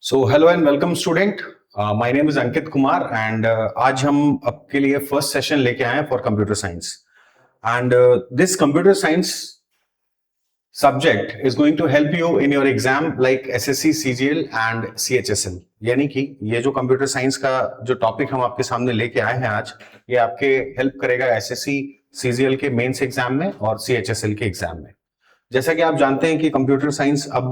So hello and welcome student. My name is Ankit Kumar and आज हम आपके लिए फर्स्ट सेशन लेके आए हैं for computer science and this computer science subject is going to help you in your exam like SSC, CGL and CHSL। यानी कि ये जो कंप्यूटर साइंस का जो टॉपिक हम आपके सामने लेके आए हैं आज, ये आपके हेल्प करेगा SSC, CGL के मेंस एग्जाम में और CHSL के एग्जाम में। जैसा कि आप जानते हैं कि कंप्यूटर साइंस अब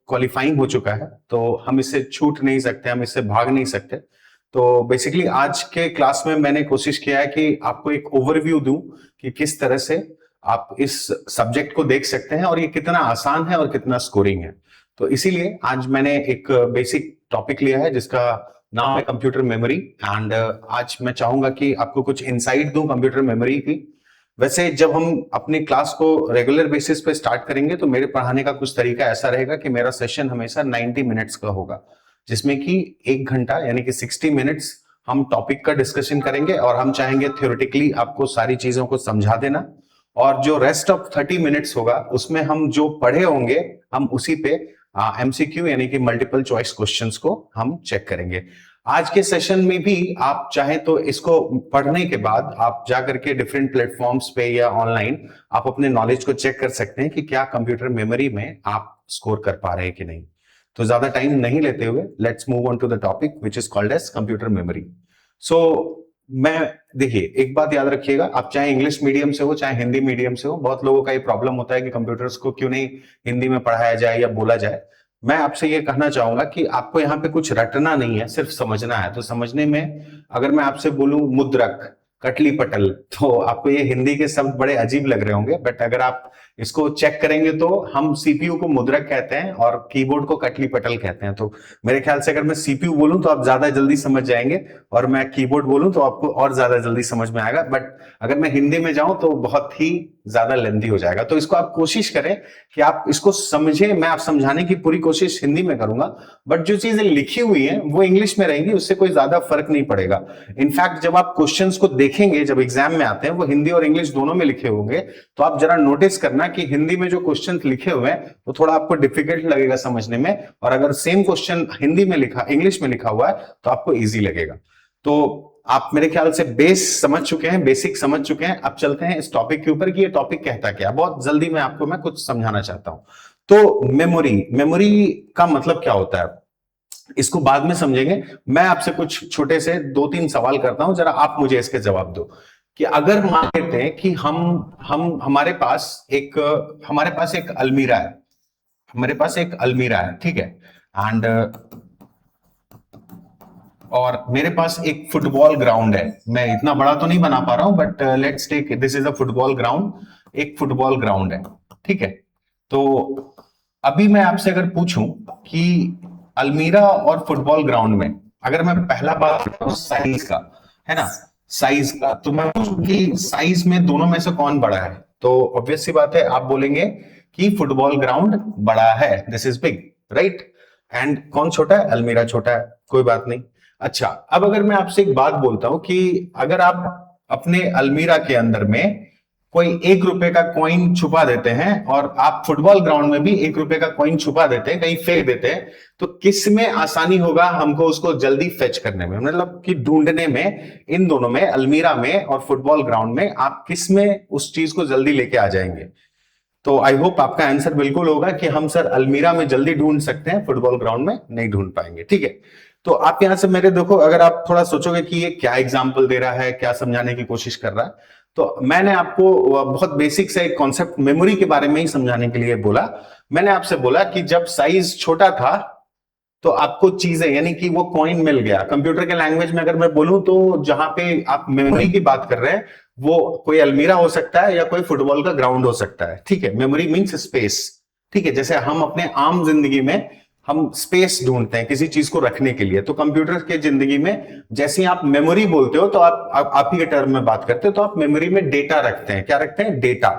क्वालिफाइंग हो चुका है, तो हम इससे छूट नहीं सकते, हम इससे भाग नहीं सकते। तो बेसिकली आज के क्लास में मैंने कोशिश किया है कि आपको एक ओवरव्यू दूं कि किस तरह से आप इस सब्जेक्ट को देख सकते हैं और ये कितना आसान है और कितना स्कोरिंग है। तो इसीलिए आज मैंने एक बेसिक टॉपिक लिया है जिसका नाम है कंप्यूटर मेमोरी एंड आज मैं चाहूंगा कि आपको कुछ इंसाइट दूं कंप्यूटर मेमोरी की। वैसे जब हम अपनी क्लास को रेगुलर बेसिस पे स्टार्ट करेंगे तो मेरे पढ़ाने का कुछ तरीका ऐसा रहेगा कि मेरा सेशन हमेशा 90 मिनट्स का होगा, जिसमें कि 1 घंटा यानी कि 60 मिनट्स हम टॉपिक का डिस्कशन करेंगे और हम चाहेंगे थ्योरेटिकली आपको सारी चीजों को समझा देना, और जो रेस्ट ऑफ 30 मिनट्स होगा उसमें हम जो पढ़े होंगे हम उसी पे एमसीक्यू यानी कि मल्टीपल चॉइस क्वेश्चंस को हम चेक करेंगे। आज के सेशन में भी आप चाहें तो इसको पढ़ने के बाद आप जाकर के डिफरेंट प्लेटफॉर्म्स पे या ऑनलाइन आप अपने नॉलेज को चेक कर सकते हैं कि क्या कंप्यूटर मेमोरी में आप स्कोर कर पा रहे हैं कि नहीं। तो ज्यादा टाइम नहीं लेते हुए let's move on to the topic which is called as computer memory. So मैं देखिए एक बात याद रखिएगा, आप चाहे इंग्लिश मीडियम से हो चाहे हिंदी मीडियम से हो, बहुत लोगों का ये प्रॉब्लम होता है कि कंप्यूटर्स को क्यों नहीं हिंदी में पढ़ाया जाए या बोला जाए। मैं आपसे ये कहना चाहूंगा कि आपको यहाँ पे कुछ रटना नहीं है, सिर्फ समझना है। तो समझने में अगर मैं आपसे बोलूं मुद्रक, कटली पटल, तो आपको ये हिंदी के शब्द बड़े अजीब लग रहे होंगे, बट अगर आप इसको चेक करेंगे तो हम सीपीयू को मुद्रक कहते हैं और कीबोर्ड को कटली पटल कहते हैं। तो मेरे ख्याल से अगर मैं सीपीयू बोलूं तो आप ज्यादा जल्दी समझ जाएंगे और मैं कीबोर्ड बोलूं तो आपको और ज्यादा जल्दी समझ में आएगा, बट अगर मैं हिंदी में जाऊं तो बहुत ही ज्यादा लेंथी हो जाएगा। तो इसको आप कोशिश करें कि आप इसको समझें। मैं आप समझाने की पूरी कोशिश हिंदी में करूंगा, बट जो चीजें लिखी हुई हैं वो इंग्लिश में रहेंगी, उससे कोई ज्यादा फर्क नहीं पड़ेगा। इनफैक्ट जब आप क्वेश्चंस को देखेंगे, जब एग्जाम में आते हैं, वो हिंदी और इंग्लिश दोनों में लिखे होंगे, तो आप जरा नोटिस करना कि हिंदी में जो क्वेश्चन लिखे हुए हैं वो थोड़ा आपको डिफिकल्ट लगेगा समझने में, और अगर सेम क्वेश्चन हिंदी में लिखा इंग्लिश में लिखा हुआ है तो आपको ईजी लगेगा। तो आप मेरे ख्याल से बेस समझ चुके हैं, बेसिक समझ चुके हैं। अब चलते हैं इस टॉपिक के ऊपर कि ये टॉपिक कहता क्या। बहुत जल्दी में आपको मैं कुछ समझाना चाहता हूं। तो मेमोरी, मेमोरी का मतलब क्या होता है इसको बाद में समझेंगे। मैं आपसे कुछ छोटे से 2-3 सवाल करता हूं, जरा आप मुझे इसके जवाब दो कि अगर मान लेते हैं कि हम हमारे पास एक अलमीरा है, हमारे पास एक अलमीरा है, ठीक है, एंड और मेरे पास एक फुटबॉल ग्राउंड है। मैं इतना बड़ा तो नहीं बना पा रहा हूं, but let's take this is a football ground. एक फुटबॉल ग्राउंड है, ठीक है। तो अभी मैं आपसे अगर पूछूं कि अलमीरा और फुटबॉल ग्राउंड में, अगर मैं पहला बात करूं साइज का, है ना, साइज का, तो मैं पूछूं कि साइज में दोनों में से कौन बड़ा है, तो ऑब्वियस सी बात है आप बोलेंगे कि फुटबॉल ग्राउंड बड़ा है, this is big, right. And कौन छोटा है? अलमीरा छोटा है, कोई बात नहीं। अच्छा, अब अगर मैं आपसे एक बात बोलता हूं कि अगर आप अपने अलमीरा के अंदर में कोई 1 रुपए का कॉइन छुपा देते हैं और आप फुटबॉल ग्राउंड में भी 1 रुपए का कॉइन छुपा देते हैं, कहीं फेंक देते हैं, तो किस में आसानी होगा हमको उसको जल्दी फेच करने में, मतलब कि ढूंढने में? इन दोनों में, अलमीरा में और फुटबॉल ग्राउंड में, आप किस में उस चीज को जल्दी लेके आ जाएंगे? तो आई होप आपका आंसर बिल्कुल होगा कि हम सर अलमीरा में जल्दी ढूंढ सकते हैं, फुटबॉल ग्राउंड में नहीं ढूंढ पाएंगे, ठीक है। तो आप यहां से मेरे देखो, अगर आप थोड़ा सोचोगे कि ये क्या एग्जाम्पल दे रहा है, क्या समझाने की कोशिश कर रहा है, तो मैंने आपको बहुत बेसिक से एक कॉन्सेप्ट मेमोरी के बारे में ही समझाने के लिए बोला। मैंने आपसे बोला कि जब साइज छोटा था तो आपको चीजें, यानी कि वो कॉइन मिल गया। कंप्यूटर के लैंग्वेज में अगर मैं बोलूं तो जहां पे आप मेमोरी की बात कर रहे हैं वो कोई अलमीरा हो सकता है या कोई फुटबॉल का ग्राउंड हो सकता है, ठीक है। मेमोरी मींस स्पेस, ठीक है। जैसे हम अपने आम जिंदगी में हम स्पेस ढूंढते हैं किसी चीज को रखने के लिए, तो कंप्यूटर के जिंदगी में जैसे ही आप मेमोरी बोलते हो तो आप ही के टर्म में बात करते हो, तो आप मेमोरी में डेटा रखते हैं। क्या रखते हैं? डेटा।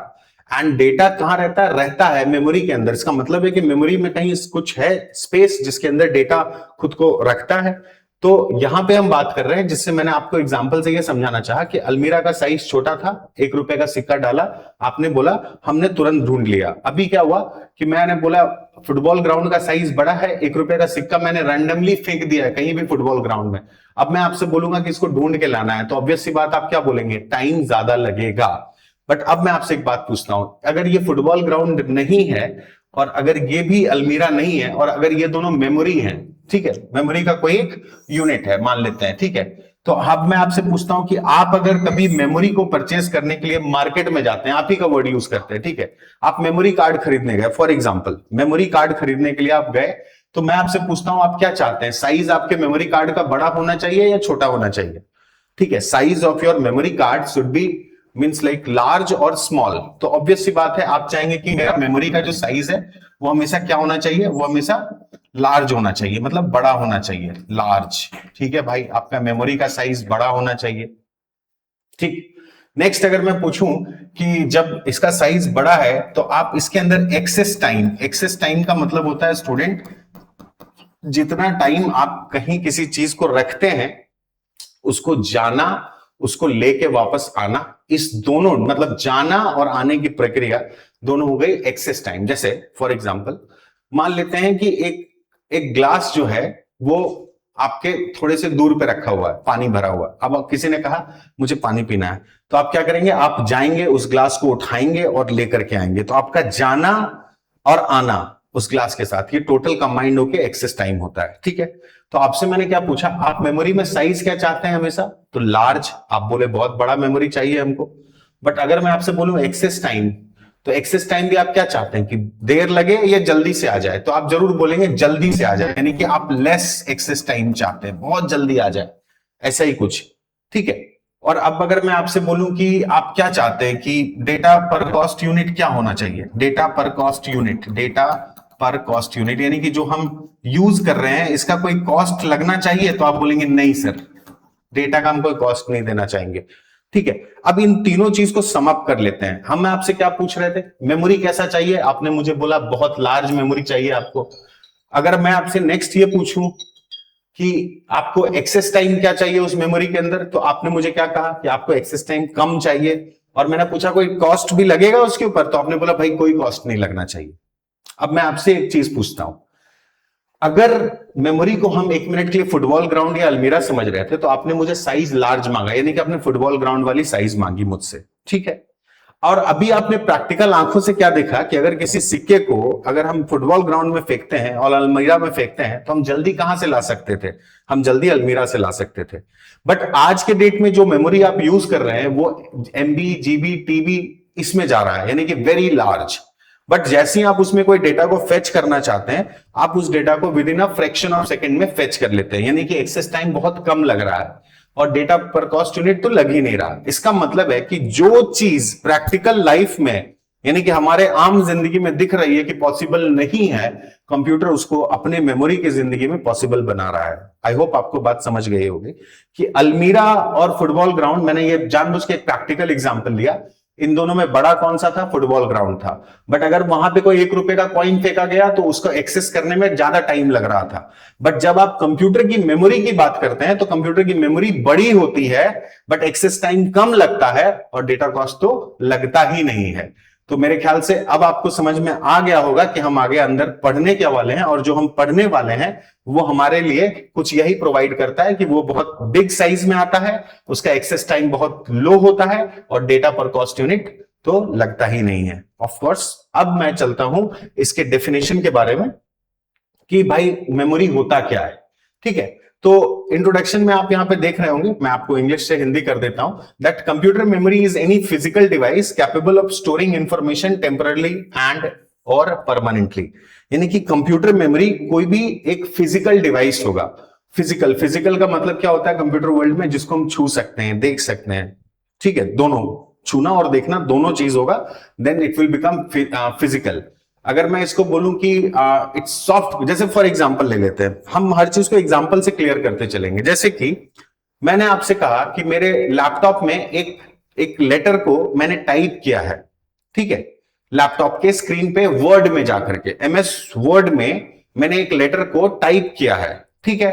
एंड डेटा कहां रहता है? रहता है मेमोरी के अंदर। इसका मतलब है कि मेमोरी में कहीं कुछ है, स्पेस, जिसके अंदर डेटा खुद को रखता है। तो यहां पे हम बात कर रहे हैं, जिससे मैंने आपको एग्जांपल से ये समझाना चाहा कि अलमीरा का साइज छोटा था, 1 रुपए का सिक्का डाला, आपने बोला, हमने तुरंत ढूंढ लिया। अभी क्या हुआ कि मैंने बोला फुटबॉल ग्राउंड का साइज बड़ा है, 1 रुपए का सिक्का मैंने रैंडमली फेंक दिया है कहीं भी फुटबॉल ग्राउंड में। अब मैं आपसे बोलूंगा कि इसको ढूंढ के लाना है, तो ऑब्वियस सी बात आप क्या बोलेंगे, टाइम ज्यादा लगेगा। बट अब मैं आपसे एक बात पूछता हूं, अगर ये फुटबॉल ग्राउंड नहीं है और अगर ये भी अलमीरा नहीं है और अगर ये दोनों मेमोरी हैं, ठीक है, मेमोरी का कोई एक यूनिट है मान लेते हैं, ठीक है, तो अब मैं आपसे पूछता हूं कि आप अगर कभी मेमोरी को परचेज करने के लिए मार्केट में जाते हैं, आप ही का वर्ड यूज करते हैं, ठीक है, आप मेमोरी कार्ड खरीदने गए, फॉर एग्जांपल मेमोरी कार्ड खरीदने के लिए आप गए, तो मैं आपसे पूछता हूं आप क्या चाहते हैं, साइज आपके मेमोरी कार्ड का बड़ा होना चाहिए या छोटा होना चाहिए? ठीक है, size of your memory card should be means like large और स्मॉल। तो ऑब्वियस सी बात है, आप चाहेंगे कि मेरा मेमोरी का जो साइज है वो हमेशा क्या होना चाहिए, वो हमेशा लार्ज होना चाहिए, मतलब बड़ा होना चाहिए, लार्ज। ठीक है भाई, आपका मेमोरी का साइज बड़ा होना चाहिए। ठीक, नेक्स्ट अगर मैं पूछूं कि जब इसका साइज बड़ा है तो आप इसके अंदर एक्सेस टाइम का मतलब होता है स्टूडेंट, जितना टाइम आप कहीं किसी चीज को रखते हैं, उसको जाना, उसको लेके वापस आना, इस दोनों मतलब जाना और आने की प्रक्रिया दोनों हो गई एक्सेस टाइम। जैसे फॉर एग्जांपल मान लेते हैं कि एक ग्लास जो है वो आपके थोड़े से दूर पे रखा हुआ है, पानी भरा हुआ है। अब किसी ने कहा मुझे पानी पीना है, तो आप क्या करेंगे, आप जाएंगे उस ग्लास को उठाएंगे और लेकर के आएंगे। तो आपका जाना और आना उस ग्लास के साथ, ये टोटल कंबाइंड होके एक्सेस टाइम होता है। ठीक है, तो आपसे मैंने क्या पूछा, आप मेमोरी में साइज क्या चाहते हैं हमेशा, तो लार्ज। आप बोले बहुत बड़ा मेमोरी चाहिए हमको। बट अगर मैं आपसे बोलूं एक्सेस टाइम, तो एक्सेस टाइम भी आप क्या चाहते हैं कि देर लगे या जल्दी से आ जाए, तो आप जरूर बोलेंगे जल्दी से आ जाए, यानी कि आप लेस एक्सेस टाइम चाहते हैं, बहुत जल्दी आ जाए, ऐसा ही कुछ। ठीक है, और अब अगर मैं आपसे बोलूं कि आप क्या चाहते हैं कि डेटा पर कॉस्ट यूनिट क्या होना चाहिए, डेटा पर कॉस्ट यूनिट यानी कि जो हम यूज कर रहे हैं इसका कोई कॉस्ट लगना चाहिए, तो आप बोलेंगे नहीं सर, डेटा का हम कोई कॉस्ट नहीं देना चाहेंगे। ठीक है, अब इन तीनों चीज को सम अप कर लेते हैं। हम आपसे क्या पूछ रहे थे, मेमोरी कैसा चाहिए, आपने मुझे बोला बहुत लार्ज मेमोरी चाहिए आपको। अगर मैं आपसे नेक्स्ट ये पूछूं कि आपको एक्सेस टाइम क्या चाहिए उस मेमोरी के अंदर, तो आपने मुझे क्या कहा कि आपको एक्सेस टाइम कम चाहिए। और मैंने पूछा कोई कॉस्ट भी लगेगा उसके ऊपर, तो आपने बोला भाई कोई कॉस्ट नहीं लगना चाहिए। अब मैं आपसे एक चीज पूछता हूं, अगर मेमोरी को हम 1 मिनट के लिए फुटबॉल ग्राउंड या अलमीरा समझ रहे थे, तो आपने मुझे साइज लार्ज मांगा, यानी कि आपने फुटबॉल ग्राउंड वाली साइज मांगी मुझसे। ठीक है, और अभी आपने प्रैक्टिकल आंखों से क्या देखा कि अगर किसी सिक्के को अगर हम फुटबॉल ग्राउंड में फेंकते हैं और अलमीरा में फेंकते हैं, तो हम जल्दी कहां से ला सकते थे, हम जल्दी अलमीरा से ला सकते थे। बट आज के डेट में जो मेमोरी आप यूज कर रहे हैं वो एमबी, जीबी, टीबी इसमें जा रहा है, यानी कि वेरी लार्ज। बट जैसे ही आप उसमें कोई डेटा को फेच करना चाहते हैं, आप उस डेटा को with in a fraction of second में फेच कर लेते हैं, यानी कि एक्सेस टाइम बहुत कम लग रहा है और डेटा पर कॉस्ट यूनिट तो लग ही नहीं रहा। इसका मतलब है कि जो चीज प्रैक्टिकल लाइफ में यानी कि हमारे आम जिंदगी में दिख रही है कि पॉसिबल नहीं है, कंप्यूटर उसको अपने मेमोरी की जिंदगी में पॉसिबल बना रहा है। आई होप आपको बात समझ गई होगी कि अलमीरा और फुटबॉल ग्राउंड, मैंने ये जानबूझ के एक प्रैक्टिकल एग्जांपल लिया, इन दोनों में बड़ा कौन सा था, फुटबॉल ग्राउंड था। बट अगर वहां पे कोई 1 रुपए का कॉइन फेंका गया तो उसको एक्सेस करने में ज्यादा टाइम लग रहा था। बट जब आप कंप्यूटर की मेमोरी की बात करते हैं तो कंप्यूटर की मेमोरी बड़ी होती है बट एक्सेस टाइम कम लगता है और डेटा कॉस्ट तो लगता ही नहीं है। तो मेरे ख्याल से अब आपको समझ में आ गया होगा कि हम आगे अंदर पढ़ने क्या वाले हैं, और जो हम पढ़ने वाले हैं वो हमारे लिए कुछ यही प्रोवाइड करता है कि वो बहुत बिग साइज में आता है, उसका एक्सेस टाइम बहुत लो होता है और डेटा पर कॉस्ट यूनिट तो लगता ही नहीं है। ऑफ कोर्स अब मैं चलता हूं इसके डेफिनेशन के बारे में कि भाई मेमोरी होता क्या है। ठीक है, तो इंट्रोडक्शन में आप यहां पे देख रहे होंगे, मैं आपको इंग्लिश से हिंदी कर देता हूं, that computer memory is any physical device capable of storing information temporarily and और परमानेंटली। यानी कि कंप्यूटर मेमोरी कोई भी एक फिजिकल डिवाइस होगा। फिजिकल का मतलब क्या होता है कंप्यूटर वर्ल्ड में, जिसको हम छू सकते हैं, देख सकते हैं। ठीक है, दोनों छूना और देखना दोनों चीज होगा, then it will become physical. अगर मैं इसको बोलूं कि इट्स सॉफ्ट, जैसे फॉर एग्जांपल ले लेते हैं, हम हर चीज को एग्जांपल से क्लियर करते चलेंगे। जैसे कि मैंने आपसे कहा कि मेरे लैपटॉप में एक लेटर को मैंने टाइप किया है। ठीक है, लैपटॉप के स्क्रीन पे वर्ड में जाकर के, MS वर्ड में मैंने एक लेटर को टाइप किया है। ठीक है,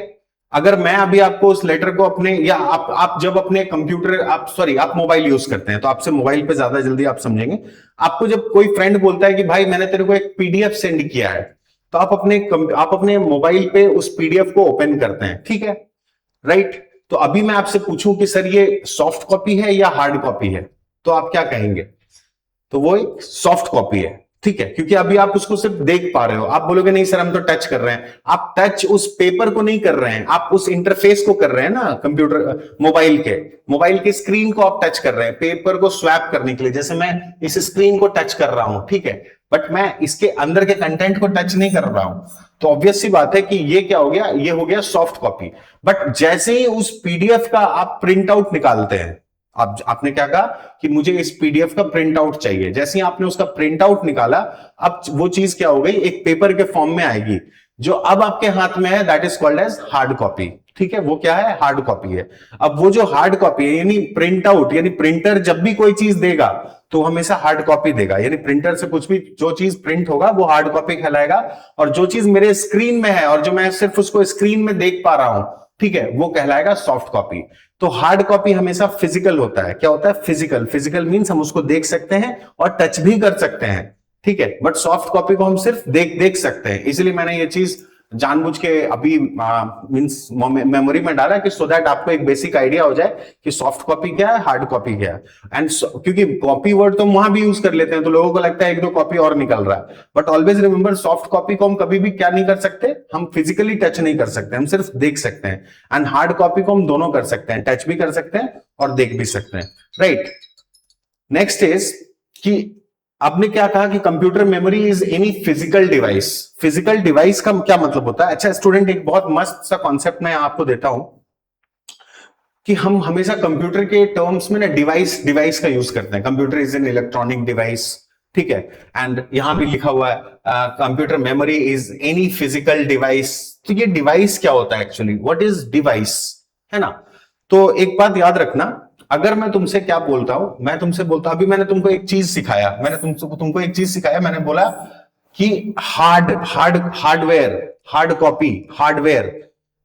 अगर मैं अभी आपको उस लेटर को अपने, या आप जब अपने कंप्यूटर, आप मोबाइल यूज करते हैं तो आपसे मोबाइल पे ज्यादा जल्दी आप समझेंगे। आपको जब कोई फ्रेंड बोलता है कि भाई मैंने तेरे को एक पीडीएफ सेंड किया है, तो आप अपने मोबाइल पे उस पीडीएफ को ओपन करते हैं, ठीक है, राइट। तो अभी मैं आपसे पूछूं कि सर ये सॉफ्ट कॉपी है या हार्ड कॉपी है, तो आप क्या कहेंगे? तो वो एक सॉफ्ट कॉपी है, ठीक है, क्योंकि अभी आप उसको सिर्फ देख पा रहे हो। आप बोलोगे नहीं सर हम तो टच कर रहे हैं, आप टच उस पेपर को नहीं कर रहे हैं, आप उस इंटरफेस को कर रहे हैं ना, कंप्यूटर मोबाइल के स्क्रीन को आप टच कर रहे हैं, पेपर को स्वैप करने के लिए। जैसे मैं इस स्क्रीन को टच कर रहा हूं, ठीक है, बट मैं इसके अंदर के कंटेंट को टच नहीं कर रहा हूं। तो ऑब्वियस सी बात है कि ये क्या हो गया, ये हो गया सॉफ्ट कॉपी। बट जैसे ही उस पीडीएफ का आप प्रिंट आउट निकालते हैं, आपने क्या कहा कि मुझे इस पीडीएफ का प्रिंट आउट चाहिए, जैसे ही आपने उसका प्रिंट आउट निकाला, अब वो चीज क्या हो गई, एक पेपर के फॉर्म में आएगी, जो अब आपके हाथ में है, that is called as hard copy, ठीक है। वो क्या है, हार्ड कॉपी है। अब वो जो हार्ड कॉपी है, यानी प्रिंट आउट, यानी प्रिंटर जब भी कोई चीज देगा तो हमेशा हार्ड कॉपी देगा, यानी प्रिंटर से कुछ भी जो चीज प्रिंट होगा वो हार्ड कॉपी कहलाएगा। और जो चीज मेरे स्क्रीन में है और जो मैं सिर्फ उसको स्क्रीन में देख पा रहा हूं, ठीक है, वो कहलाएगा सॉफ्ट कॉपी। तो हार्ड कॉपी हमेशा फिजिकल होता है। क्या होता है? फिजिकल। फिजिकल मींस हम उसको देख सकते हैं और टच भी कर सकते हैं, ठीक है, बट सॉफ्ट कॉपी को हम सिर्फ देख सकते हैं। इसलिए मैंने ये चीज जानबूझ के अभी मींस मेमोरी में डाला कि सो दैट आपको एक बेसिक आइडिया हो जाए कि सॉफ्ट कॉपी क्या है, हार्ड कॉपी क्या है। एंड क्योंकि कॉपी वर्ड तो हम वहां भी यूज कर लेते हैं, तो लोगों को लगता है एक दो कॉपी और निकल रहा है, but always remember soft copy को हम कभी भी क्या नहीं कर सकते, हम फिजिकली टच नहीं कर सकते, हम सिर्फ देख सकते हैं। एंड हार्ड कॉपी को हम दोनों कर सकते हैं, टच भी कर सकते हैं और देख भी सकते हैं, राइट। नेक्स्ट इज कि आपने क्या कहा कि computer memory is any physical device. Physical device का क्या मतलब होता है? अच्छा स्टूडेंट, एक बहुत मस्त सा कॉन्सेप्ट मैं आपको देता हूं कि हम हमेशा कंप्यूटर के टर्म्स में ना डिवाइस का यूज करते हैं। Computer is an electronic device, ठीक है, एंड यहां भी लिखा हुआ है computer memory is any physical device. तो ये डिवाइस क्या होता है एक्चुअली? व्हाट इज डिवाइस, है ना? तो एक बात याद रखना, अगर मैं तुमसे क्या बोलता हूं, मैं तुमसे बोलता हूं, अभी मैंने तुमको एक चीज सिखाया, मैंने तुमको एक चीज सिखाया, मैंने बोला कि हार्डवेयर, हार्ड कॉपी, हार्डवेयर।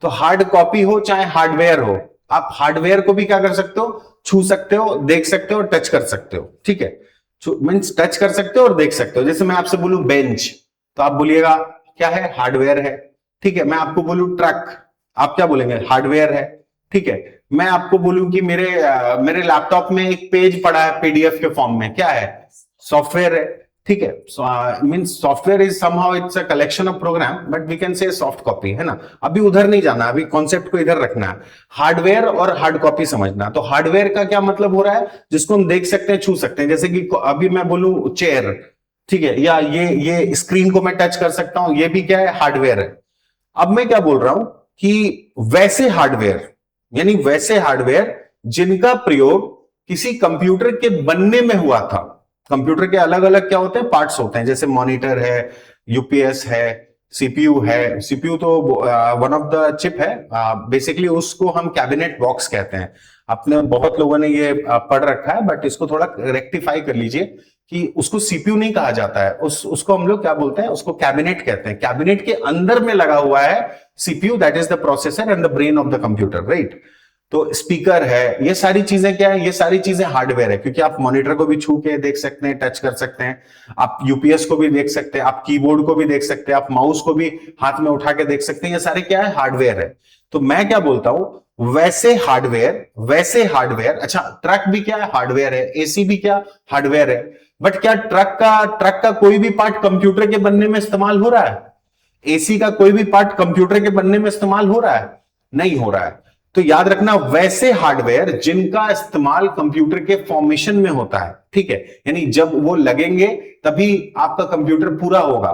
तो हार्ड कॉपी हो चाहे हार्डवेयर हो, आप हार्डवेयर को भी क्या कर सकते हो, छू सकते हो, देख सकते हो, टच कर सकते हो, ठीक है। मीन्स टच कर सकते हो और देख सकते हो। जैसे मैं आपसे बोलूं बेंच, तो आप बोलिएगा क्या है, हार्डवेयर है, ठीक है। मैं आपको बोलूं ट्रक, आप क्या बोलेंगे, हार्डवेयर है, ठीक है। मैं आपको बोलूं कि मेरे लैपटॉप में एक पेज पड़ा है पीडीएफ के फॉर्म में, क्या है, सॉफ्टवेयर है, ठीक है। Means software is somehow it's a collection of program, but we can say soft copy, है ना। अभी उधर नहीं जाना, अभी कॉन्सेप्ट को इधर रखना है, हार्डवेयर और हार्ड कॉपी समझना। तो हार्डवेयर का क्या मतलब हो रहा है, जिसको हम देख सकते हैं, छू सकते हैं। जैसे कि अभी मैं बोलूं चेयर, ठीक है, या ये स्क्रीन को मैं टच कर सकता हूं, ये भी क्या है, हार्डवेयर है। अब मैं क्या बोल रहा हूं कि वैसे हार्डवेयर, यानी वैसे हार्डवेयर जिनका प्रयोग किसी कंप्यूटर के बनने में हुआ था। कंप्यूटर के अलग अलग क्या होते हैं, पार्ट्स होते हैं, जैसे मॉनिटर है, यूपीएस है, सीपीयू है। सीपीयू तो वन ऑफ द चिप है, बेसिकली उसको हम कैबिनेट बॉक्स कहते हैं। अपने बहुत लोगों ने ये पढ़ रखा है, बट इसको थोड़ा रेक्टिफाई कर लीजिए कि उसको सीपीयू नहीं कहा जाता है, उसको हम लोग क्या बोलते हैं, उसको कैबिनेट कहते हैं। कैबिनेट के अंदर में लगा हुआ है CPU, that is the processor and the brain of the computer, right. तो स्पीकर है, ये सारी चीजें क्या है, ये सारी चीजें हार्डवेयर है, क्योंकि आप मॉनिटर को भी छू के देख सकते हैं, टच कर सकते हैं, आप यूपीएस को भी देख सकते हैं, आप कीबोर्ड को भी देख सकते हैं, आप माउस को भी हाथ में उठा के देख सकते हैं। ये सारे क्या है, हार्डवेयर है। तो मैं क्या बोलता हूं, वैसे हार्डवेयर। अच्छा ट्रक भी क्या है, हार्डवेयर है। एसी भी क्या, हार्डवेयर है। बट क्या ट्रक का कोई भी पार्ट कंप्यूटर के बनने में इस्तेमाल हो रहा है? एसी का कोई भी पार्ट कंप्यूटर के बनने में इस्तेमाल हो रहा है? नहीं हो रहा है। तो याद रखना, वैसे हार्डवेयर जिनका इस्तेमाल कंप्यूटर के फॉर्मेशन में होता है, ठीक है, यानी जब वो लगेंगे तभी आपका कंप्यूटर पूरा होगा,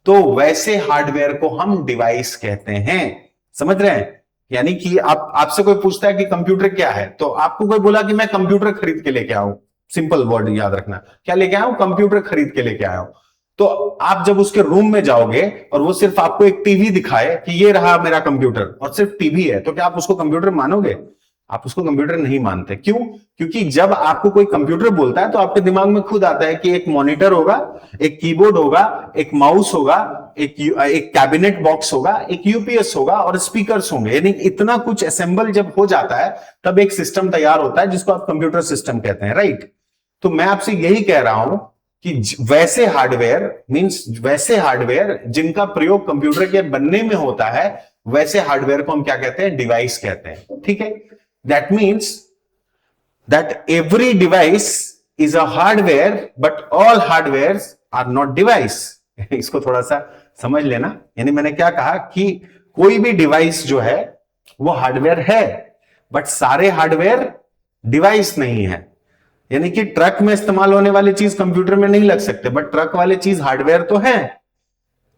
तो वैसे हार्डवेयर को हम डिवाइस कहते हैं। समझ रहे हैं? यानी कि आपसे कोई पूछता है कि कंप्यूटर क्या है, तो आपको कोई बोला कि मैं कंप्यूटर खरीद के लेके आऊं, सिंपल वर्ड याद रखना, क्या लेके आया हूं, कंप्यूटर खरीद के लेके आया हूं। तो आप जब उसके रूम में जाओगे और वो सिर्फ आपको एक टीवी दिखाए कि ये रहा मेरा कंप्यूटर और सिर्फ टीवी है, तो क्या आप उसको कंप्यूटर मानोगे? आप उसको कंप्यूटर नहीं मानते। क्यों? क्योंकि जब आपको कोई कंप्यूटर बोलता है तो आपके दिमाग में खुद आता है कि एक मॉनिटर होगा, एक कीबोर्ड होगा, एक माउस होगा, एक कैबिनेट बॉक्स होगा, एक यूपीएस होगा और स्पीकर्स होंगे। यानी इतना कुछ असेंबल जब हो जाता है तब एक सिस्टम तैयार होता है जिसको आप कंप्यूटर सिस्टम कहते हैं, राइट? तो मैं आपसे यही कह रहा हूं कि वैसे हार्डवेयर मींस वैसे हार्डवेयर जिनका प्रयोग कंप्यूटर के बनने में होता है, वैसे हार्डवेयर को हम क्या कहते हैं? डिवाइस कहते हैं। ठीक है? That means that every device is a hardware but all hardware are not device. इसको थोड़ा सा समझ लेना। यानी मैंने क्या कहा कि कोई भी डिवाइस जो है वो हार्डवेयर है, बट सारे हार्डवेयर डिवाइस नहीं है। यानी कि ट्रक में इस्तेमाल होने वाली चीज कंप्यूटर में नहीं लग सकते, बट ट्रक वाली चीज हार्डवेयर तो है,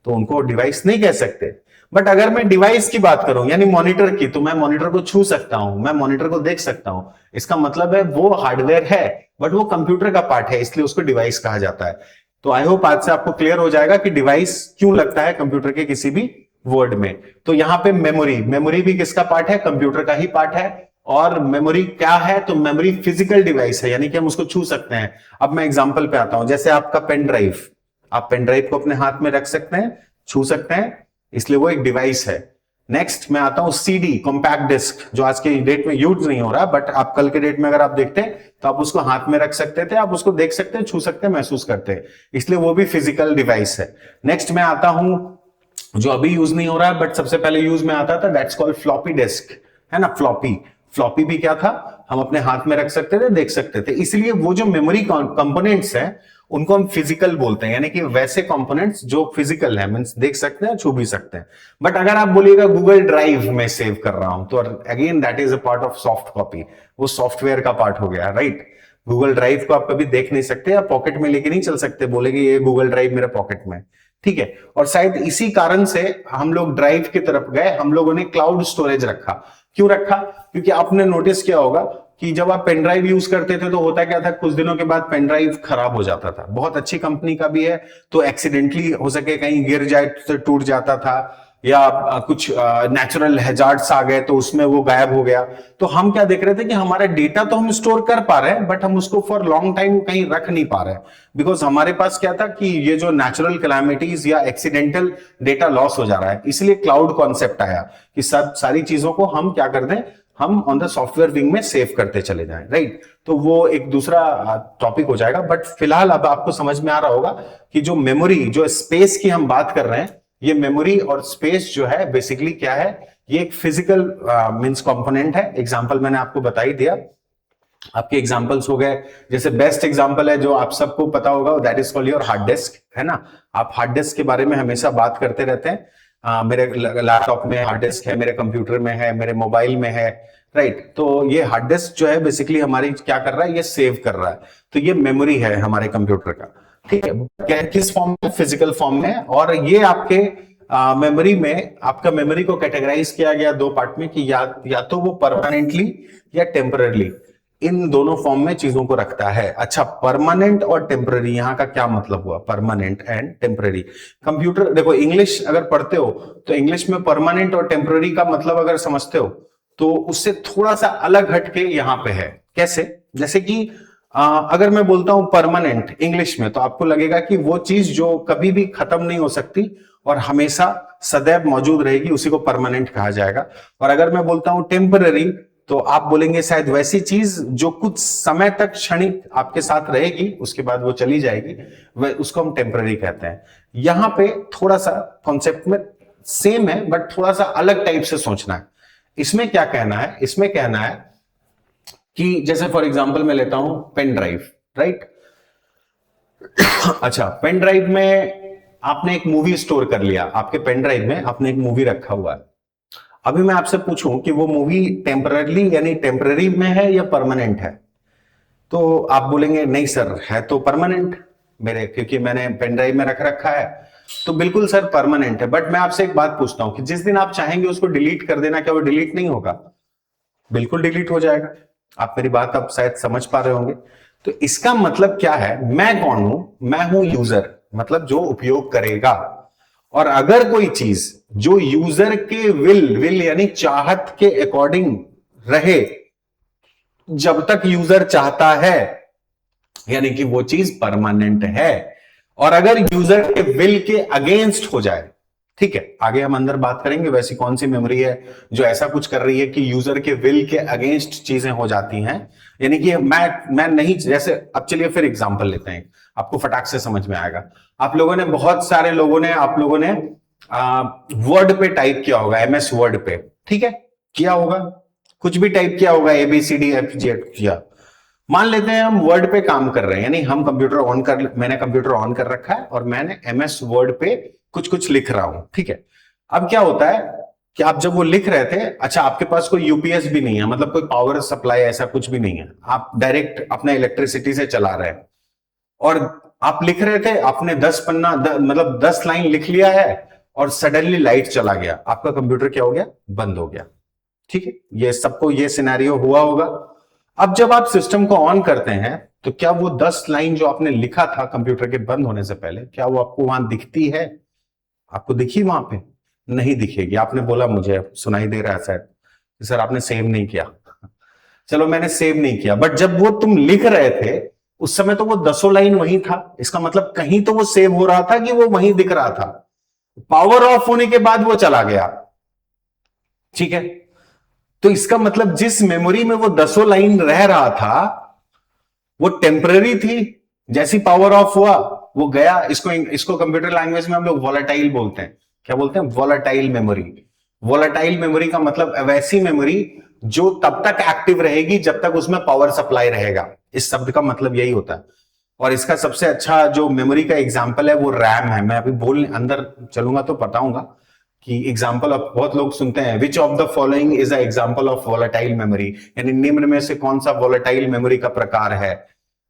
तो उनको डिवाइस नहीं कह सकते। बट अगर मैं डिवाइस की बात करूं यानी मॉनिटर की, तो मैं मॉनिटर को छू सकता हूं, मैं मॉनिटर को देख सकता हूं। इसका मतलब है वो हार्डवेयर है बट वो कंप्यूटर का पार्ट है, इसलिए उसको डिवाइस कहा जाता है। तो आई होप आज से आपको क्लियर हो जाएगा कि डिवाइस क्यों लगता है कंप्यूटर के किसी भी वर्ड में। तो यहां पे मेमोरी, मेमोरी भी किसका पार्ट है? कंप्यूटर का ही पार्ट है। और मेमोरी क्या है? तो मेमोरी फिजिकल डिवाइस है, यानी कि हम उसको छू सकते हैं। अब मैं एग्जांपल पे आता हूं, जैसे आपका पेन ड्राइव, आप पेन ड्राइव को अपने हाथ में रख सकते हैं, छू सकते हैं, इसलिए वो एक डिवाइस है। नेक्स्ट मैं आता हूं सीडी, कॉम्पैक्ट डिस्क, जो आज के डेट में यूज नहीं हो रहा, बट आप कल के डेट में अगर आप देखते हैं तो आप उसको हाथ में रख सकते थे, आप उसको देख सकते हैं, छू सकते हैं, महसूस करते हैं, इसलिए वो भी फिजिकल डिवाइस है। नेक्स्ट मैं आता हूं जो अभी यूज नहीं हो रहा है बट सबसे पहले यूज में आता था, दैट्स कॉल्ड फ्लॉपी डिस्क, है ना? फ्लॉपी, फ्लॉपी भी क्या था? हम अपने हाथ में रख सकते थे, देख सकते थे, इसलिए वो जो मेमोरी कंपोनेंट्स हैं उनको हम फिजिकल बोलते हैं। यानी कि वैसे कंपोनेंट्स जो फिजिकल है, मींस देख सकते हैं, छू भी सकते हैं। बट अगर आप बोलिएगा गूगल ड्राइव में सेव कर रहा हूं, तो again that is a part of soft copy, वो सॉफ्टवेयर का पार्ट हो गया, राइट? गूगल ड्राइव को आप कभी देख नहीं सकते या पॉकेट में लेके नहीं चल सकते, बोलेंगे ये गूगल ड्राइव मेरे पॉकेट में, ठीक है? और शायद इसी कारण से हम लोग ड्राइव की तरफ गए, हम लोगों ने क्लाउड स्टोरेज रखा। क्यों रखा? क्योंकि आपने नोटिस किया होगा कि जब आप पेन ड्राइव यूज करते थे तो होता क्या था, कुछ दिनों के बाद पेन ड्राइव खराब हो जाता था। बहुत अच्छी कंपनी का भी है तो एक्सीडेंटली हो सके कहीं गिर जाए तो टूट जाता था, या कुछ नेचुरल हैजार्ड्स आ गए तो उसमें वो गायब हो गया। तो हम क्या देख रहे थे कि हमारा डेटा तो हम स्टोर कर पा रहे हैं बट हम उसको फॉर लॉन्ग टाइम कहीं रख नहीं पा रहे हैं, बिकॉज हमारे पास क्या था कि ये जो नेचुरल कैलामिटीज या एक्सीडेंटल डेटा लॉस हो जा रहा है। इसलिए क्लाउड कॉन्सेप्ट आया कि सब सारी चीजों को हम क्या कर दें, हम ऑन द सॉफ्टवेयर विंग में सेव करते चले जाएं, राइट? तो वो एक दूसरा टॉपिक हो जाएगा, बट फिलहाल अब आपको समझ में आ रहा होगा कि जो मेमोरी, जो स्पेस की हम बात कर रहे हैं, ये मेमोरी और स्पेस जो है बेसिकली क्या है, ये एक फिजिकल मींस कंपोनेंट है। एग्जांपल मैंने आपको बता ही दिया। आपके एग्जांपल्स हो गए, जैसे बेस्ट एग्जांपल है जो आप सबको पता होगा, that is called your hard disk, है ना? आप हार्ड डिस्क के बारे में हमेशा बात करते रहते हैं। मेरे लैपटॉप में हार्ड डिस्क है, मेरे कंप्यूटर में है, मेरे मोबाइल में है, राइट? तो ये हार्ड डिस्क जो है बेसिकली हमारी क्या कर रहा है, ये सेव कर रहा है। तो ये मेमोरी है हमारे कंप्यूटर का, ठीक है? किस फॉर्म में? फिजिकल फॉर्म में। और ये आपके मेमोरी में, आपका मेमोरी को कैटेगराइज किया गया दो पार्ट में कि या तो वो परमानेंटली या टेम्पररी, इन दोनों फॉर्म में चीजों को रखता है। अच्छा, परमानेंट और टेम्पररी, यहां का क्या मतलब हुआ? Permanent and temporary. कंप्यूटर देखो, इंग्लिश अगर पढ़ते हो तो इंग्लिश में परमानेंट और टेम्पररी का मतलब अगर समझते हो तो उससे थोड़ा सा अलग हटके यहां पे है। कैसे? जैसे कि अगर मैं बोलता हूं परमानेंट इंग्लिश में, तो आपको लगेगा कि वो चीज जो कभी भी खत्म नहीं हो सकती और हमेशा सदैव मौजूद रहेगी, उसी को परमानेंट कहा जाएगा। और अगर मैं बोलता हूं टेम्पररी, तो आप बोलेंगे शायद वैसी चीज जो कुछ समय तक क्षणिक आपके साथ रहेगी, उसके बाद वो चली जाएगी, वह उसको हम टेम्पररी कहते हैं। यहां पे थोड़ा सा कॉन्सेप्ट में सेम है बट थोड़ा सा अलग टाइप से सोचना है। इसमें क्या कहना है? इसमें कहना है कि जैसे फॉर एग्जांपल मैं लेता हूं पेन ड्राइव, राइट? अच्छा, पेन ड्राइव में आपने एक मूवी स्टोर कर लिया, आपके पेन ड्राइव में आपने एक मूवी रखा हुआ है। अभी मैं आपसे पूछूं कि वो मूवी टेम्पररी यानी टेम्पररी में है या परमानेंट है, तो आप बोलेंगे नहीं सर, है तो परमानेंट मेरे, क्योंकि मैंने पेन ड्राइव में रख रखा है। तो बिल्कुल सर परमानेंट है, बट मैं आपसे एक बात पूछता हूं कि जिस दिन आप चाहेंगे उसको डिलीट कर देना, क्या वो डिलीट नहीं होगा? बिल्कुल डिलीट हो जाएगा। आप मेरी बात अब शायद समझ पा रहे होंगे। तो इसका मतलब क्या है? मैं कौन हूं? मैं हूं यूजर, मतलब जो उपयोग करेगा। और अगर कोई चीज जो यूजर के विल यानी चाहत के अकॉर्डिंग रहे, जब तक यूजर चाहता है, यानी कि वो चीज परमानेंट है। और अगर यूजर के विल के अगेंस्ट हो जाए, ठीक है, आगे हम अंदर बात करेंगे वैसी कौन सी मेमोरी है जो ऐसा कुछ कर रही है कि यूजर के विल के अगेंस्ट चीजें हो जाती हैं, यानी कि मैं नहीं, जैसे अब चलिए फिर एग्जांपल लेते हैं, आपको फटाक से समझ में आएगा। आप लोगों ने, बहुत सारे लोगों ने, आप लोगों ने वर्ड पे टाइप किया होगा, MS वर्ड पे, ठीक है, किया होगा, कुछ भी टाइप किया होगा, ABCD F G किया। मान लेते हैं हम वर्ड पे काम कर रहे हैं, यानी हम कंप्यूटर ऑन कर, मैंने कंप्यूटर ऑन कर रखा है और मैंने MS वर्ड पे कुछ कुछ लिख रहा हूं, ठीक है। अब क्या होता है कि आप जब वो लिख रहे थे, अच्छा आपके पास कोई यूपीएस भी नहीं है, मतलब कोई पावर सप्लाई ऐसा कुछ भी नहीं है, आप डायरेक्ट अपना इलेक्ट्रिसिटी से चला रहे हैं, और आप लिख रहे थे, आपने 10 पन्ना मतलब 10 लाइन लिख लिया है, और सडनली लाइट चला गया, आपका कंप्यूटर क्या हो गया, बंद हो गया, ठीक है। ये सबको ये सिनेरियो हुआ होगा। अब जब आप सिस्टम को ऑन करते हैं, तो क्या वो 10 लाइन जो आपने लिखा था कंप्यूटर के बंद होने से पहले, क्या वो आपको वहां दिखती है? आपको दिखी वहां पे? नहीं दिखेगी। आपने बोला मुझे सुनाई दे रहा है शायद, सर आपने सेव नहीं किया। चलो मैंने सेव नहीं किया, बट जब वो तुम लिख रहे थे उस समय तो वो 10 लाइन वहीं था, इसका मतलब कहीं तो वो सेव हो रहा था कि वो वहीं दिख रहा था। पावर ऑफ होने के बाद वो चला गया, ठीक है। तो इसका मतलब जिस मेमोरी में वो 10 लाइन रह रहा था वो टेम्पररी थी, जैसी पावर ऑफ हुआ वो गया। इसको इसको कंप्यूटर लैंग्वेज में हम लोग वॉलेटाइल बोलते हैं। क्या बोलते हैं? Volatile memory. वॉलेटाइल मेमोरी का मतलब वैसी मेमोरी जो तब तक एक्टिव रहेगी जब तक उसमें पावर सप्लाई रहेगा। इस शब्द का मतलब यही होता है। और इसका सबसे अच्छा जो मेमोरी का एग्जाम्पल है वो रैम है। मैं अभी बोल अंदर चलूंगा तो बताऊंगा कि एग्जाम्पल ऑफ, बहुत लोग सुनते हैं which of the following is a example of volatile memory, यानी निम्न में से कौन सा वॉलेटाइल मेमोरी का प्रकार है।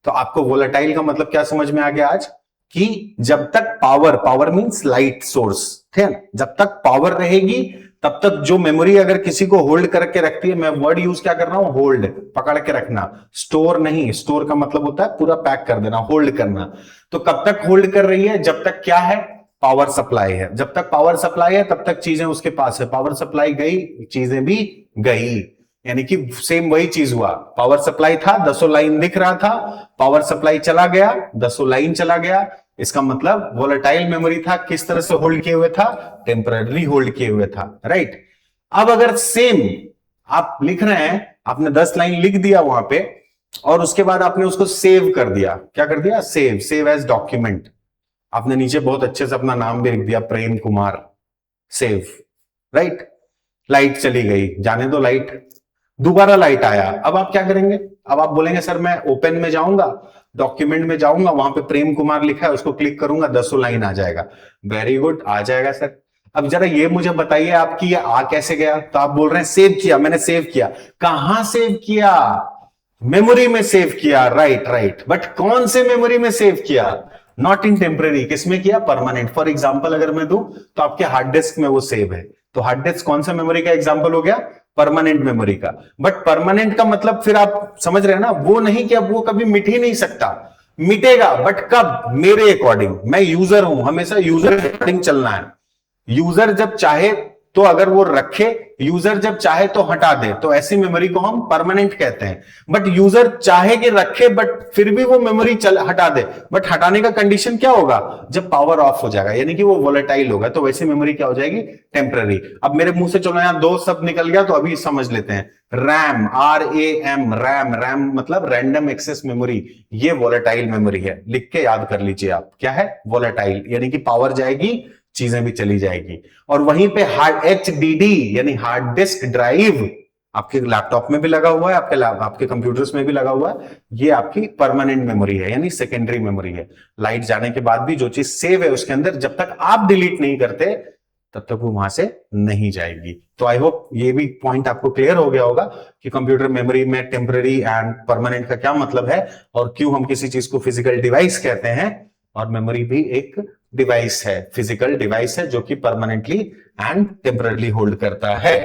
तो आपको वॉलेटाइल का मतलब क्या समझ में आ गया आज, कि जब तक power, power means light source, ठीक है, जब तक पावर रहेगी तब तक जो मेमोरी अगर किसी को होल्ड करके रखती है, मैं वर्ड यूज क्या कर रहा हूं, होल्ड, पकड़ के रखना, स्टोर नहीं। स्टोर का मतलब होता है पूरा पैक कर देना, होल्ड करना। तो कब तक होल्ड कर रही है? जब तक क्या है, पावर सप्लाई है। जब तक पावर सप्लाई है तब तक चीजें उसके पास है, पावर सप्लाई गई चीजें भी गई, यानी कि सेम वही चीज हुआ। पावर सप्लाई था, 10 लाइन दिख रहा था, पावर सप्लाई चला गया, 10 लाइन चला गया। इसका मतलब वोलेटाइल मेमोरी था, किस तरह से होल्ड किए हुए था, टेम्पररी होल्ड किए हुए था, राइट। अब अगर सेम आप लिख रहे हैं, आपने 10 लाइन लिख दिया वहां पे, और उसके बाद आपने उसको सेव कर दिया, क्या कर दिया, सेव, सेव एज डॉक्यूमेंट। आपने नीचे बहुत अच्छे से अपना नाम भी लिख दिया, Prem Kumar, save, right. Light चली गई, जाने दो लाइट, दोबारा लाइट आया, अब आप क्या करेंगे? अब आप बोलेंगे सर मैं ओपन में जाऊंगा, डॉक्यूमेंट में जाऊंगा, वहां पे प्रेम कुमार लिखा है, उसको क्लिक करूंगा, 10 लाइन आ जाएगा। वेरी गुड, आ जाएगा सर। अब जरा ये मुझे बताइए आपकी ये आ कैसे गया? तो आप बोल रहे हैं सेव किया, मैंने सेव किया। कहां सेव किया? मेमोरी में सेव किया, राइट राइट। बट कौन से मेमोरी में सेव किया? नॉट इन टेम्पररी, किसमें किया? परमानेंट। फॉर एग्जाम्पल अगर मैं दूं तो आपके हार्ड डिस्क में वो सेव है। तो हार्ड डिस्क कौन सा मेमोरी का एग्जाम्पल हो गया? परमानेंट मेमोरी का। बट परमानेंट का मतलब फिर आप समझ रहे हैं ना, वो नहीं कि अब वो कभी मिट ही नहीं सकता, मिटेगा, बट कब? मेरे अकॉर्डिंग। मैं यूजर हूं, हमेशा यूजर अकॉर्डिंग चलना है। यूजर जब चाहे तो अगर वो रखे, यूजर जब चाहे तो हटा दे, तो ऐसी मेमोरी को हम परमानेंट कहते हैं। बट यूजर चाहे कि रखे, बट फिर भी वो मेमोरी हटा दे, बट हटाने का कंडीशन क्या होगा? जब पावर ऑफ हो जाएगा, यानी कि वो वोलेटाइल होगा, तो वैसी मेमोरी क्या हो जाएगी? टेम्पररी। अब मेरे मुंह से चलो यहां दो शब्द निकल गया, तो अभी समझ लेते हैं। रैम, RAM, रैम, रैम मतलब रैंडम एक्सेस मेमोरी, ये वोलेटाइल मेमोरी है। लिख के याद कर लीजिए आप, क्या है? वोलेटाइल, यानी कि पावर जाएगी, चीजें भी चली जाएगी। और वहीं पे हार्ड HDD यानी हार्ड डिस्क ड्राइव, आपके लैपटॉप में भी लगा हुआ है, आपके कंप्यूटर्स में भी लगा हुआ है। ये आपकी परमानेंट मेमोरी है, यानी सेकेंडरी मेमोरी है। लाइट जाने के बाद भी जो चीज सेव है उसके अंदर, जब तक आप डिलीट नहीं करते तब तक वो वहां से नहीं जाएगी। तो आई होप ये भी पॉइंट आपको क्लियर हो गया होगा कि कंप्यूटर मेमोरी में टेम्पररी एंड परमानेंट का क्या मतलब है, और क्यों हम किसी चीज को फिजिकल डिवाइस कहते हैं। और मेमोरी भी एक डिवाइस है, फिजिकल डिवाइस है, जो कि परमानेंटली एंड टेम्पररी होल्ड करता है।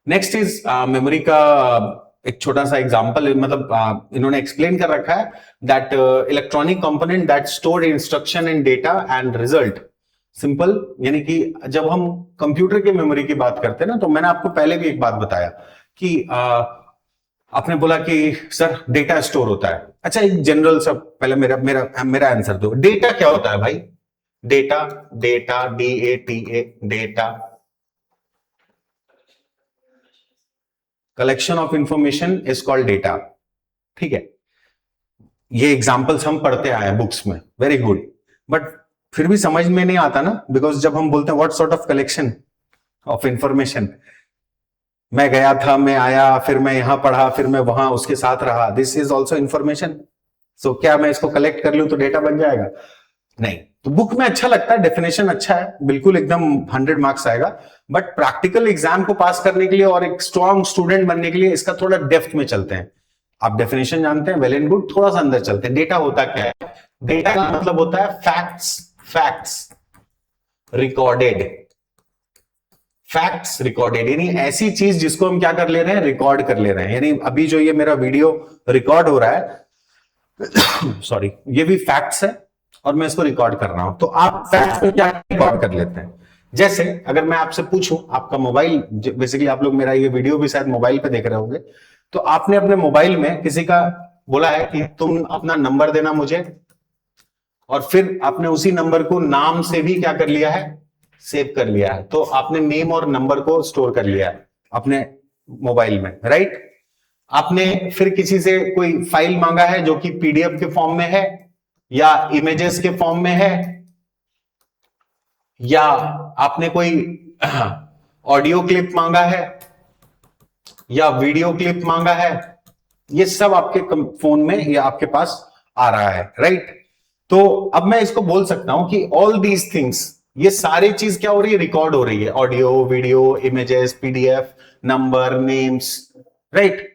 नेक्स्ट इज मेमोरी का एक छोटा सा एग्जांपल, मतलब इन्होंने एक्सप्लेन कर रखा है that electronic component that store instruction and data and result. Simple, यानी कि जब हम कंप्यूटर की मेमोरी की बात करते हैं ना, तो मैंने आपको पहले भी एक बात बताया कि आपने बोला कि सर डेटा स्टोर होता है। अच्छा, एक जनरल सा पहले मेरा मेरा मेरा आंसर दो, डेटा क्या होता है भाई? Data, data, DATA, data, collection of information is called data. ठीक है, ये एग्जाम्पल्स हम पढ़ते आए हैं बुक्स में, वेरी गुड, बट फिर भी समझ में नहीं आता ना, बिकॉज जब हम बोलते हैं what sort of collection of information, मैं गया था, मैं आया, फिर मैं यहां पढ़ा, फिर मैं वहां उसके साथ रहा, दिस इज ऑल्सो इंफॉर्मेशन। सो क्या मैं इसको कलेक्ट कर लूं तो डेटा बन जाएगा? नहीं। तो बुक में अच्छा लगता है, डेफिनेशन अच्छा है, बिल्कुल एकदम 100 मार्क्स आएगा, बट प्रैक्टिकल एग्जाम को पास करने के लिए और एक स्ट्रॉन्ग स्टूडेंट बनने के लिए इसका थोड़ा डेप्थ में चलते हैं। आप डेफिनेशन जानते हैं, वेल एंड गुड, थोड़ा सा अंदर चलते हैं। डेटा होता क्या है? डेटा का मतलब होता है facts, facts recorded, facts recorded, यानी ऐसी चीज जिसको हम क्या कर ले रहे हैं, रिकॉर्ड कर ले रहे हैं। यानी अभी जो ये मेरा वीडियो रिकॉर्ड हो रहा है सॉरी, ये भी फैक्ट्स है और मैं इसको रिकॉर्ड कर रहा हूं, तो आप फैक्ट्स को क्या रिकॉर्ड कर लेते हैं? जैसे अगर मैं आपसे पूछूं, आपका मोबाइल, बेसिकली आप लोग मेरा ये वीडियो भी शायद मोबाइल पे देख रहे होंगे, तो आपने अपने मोबाइल में किसी का बोला है कि तुम अपना नंबर देना मुझे, और फिर आपने उसी नंबर को नाम से भी क्या कर लिया है, सेव कर लिया है। तो आपने नेम और नंबर को स्टोर कर लिया है अपने मोबाइल में, राइट? आपने फिर किसी से कोई फाइल मांगा है जो कि PDF के फॉर्म में है, या इमेजेस के फॉर्म में है, या आपने कोई ऑडियो क्लिप मांगा है, या वीडियो क्लिप मांगा है, ये सब आपके फोन में या आपके पास आ रहा है, राइट? तो अब मैं इसको बोल सकता हूं कि ऑल दीज थिंग्स, ये सारी चीज क्या हो रही है, रिकॉर्ड हो रही है, audio, video, images, PDF, number, names, right?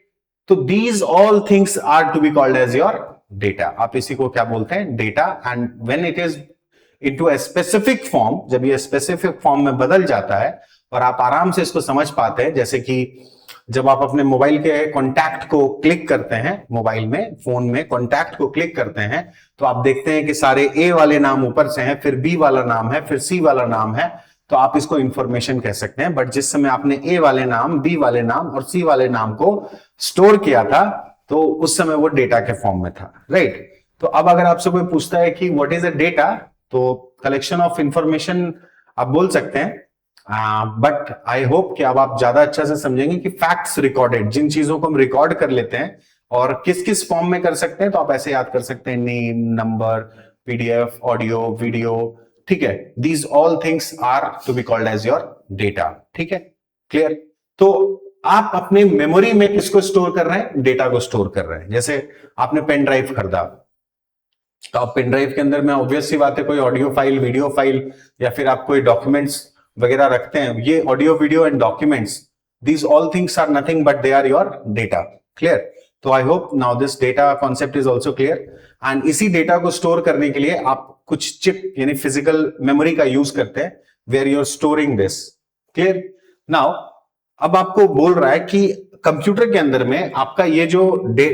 तो these all things are to be called as your data. आप इसी को क्या बोलते हैं, data. And when it is into a specific form, जब ये स्पेसिफिक फॉर्म में बदल जाता है और आप आराम से इसको समझ पाते हैं, जैसे कि जब आप अपने मोबाइल के कॉन्टैक्ट को क्लिक करते हैं, मोबाइल में, फोन में कॉन्टैक्ट को क्लिक करते हैं, तो आप देखते हैं कि सारे A वाले नाम ऊपर से हैं, फिर B वाला नाम है, फिर C वाला नाम है, तो आप इसको इंफॉर्मेशन कह सकते हैं। बट जिस समय आपने A वाले नाम, B वाले नाम और C वाले नाम को स्टोर किया था, तो उस समय वो डेटा के फॉर्म में था, राइट? तो अब अगर आपसे कोई पूछता है कि व्हाट इज अ डेटा, तो कलेक्शन ऑफ इंफॉर्मेशन आप बोल सकते हैं, बट आई होप कि अब आप ज्यादा अच्छा से समझेंगे कि फैक्ट्स रिकॉर्डेड, जिन चीजों को हम रिकॉर्ड कर लेते हैं और किस किस फॉर्म में कर सकते हैं, तो आप ऐसे याद कर सकते हैं, name, number, PDF, audio, video, ठीक है? These all things are to be called as your data, ठीक है? क्लियर? तो आप अपने मेमोरी में किसको स्टोर कर रहे हैं, डेटा को स्टोर कर रहे हैं। जैसे आपने पेन ड्राइव खरीदा, तो आप पेन ड्राइव के अंदर में ऑब्वियस सी बात है कोई ऑडियो फाइल, वीडियो फाइल, या फिर आप कोई डॉक्यूमेंट्स वगैरह रखते हैं। ये audio, video and documents, these all things are nothing but they are your data. Clear? तो I hope now this data concept is also clear. And इसी डेटा को स्टोर करने के लिए आप कुछ चिप यानी फिजिकल मेमोरी का यूज करते हैं, where you are storing this. Clear? Now अब आपको बोल रहा है कि कंप्यूटर के अंदर में आपका ये जो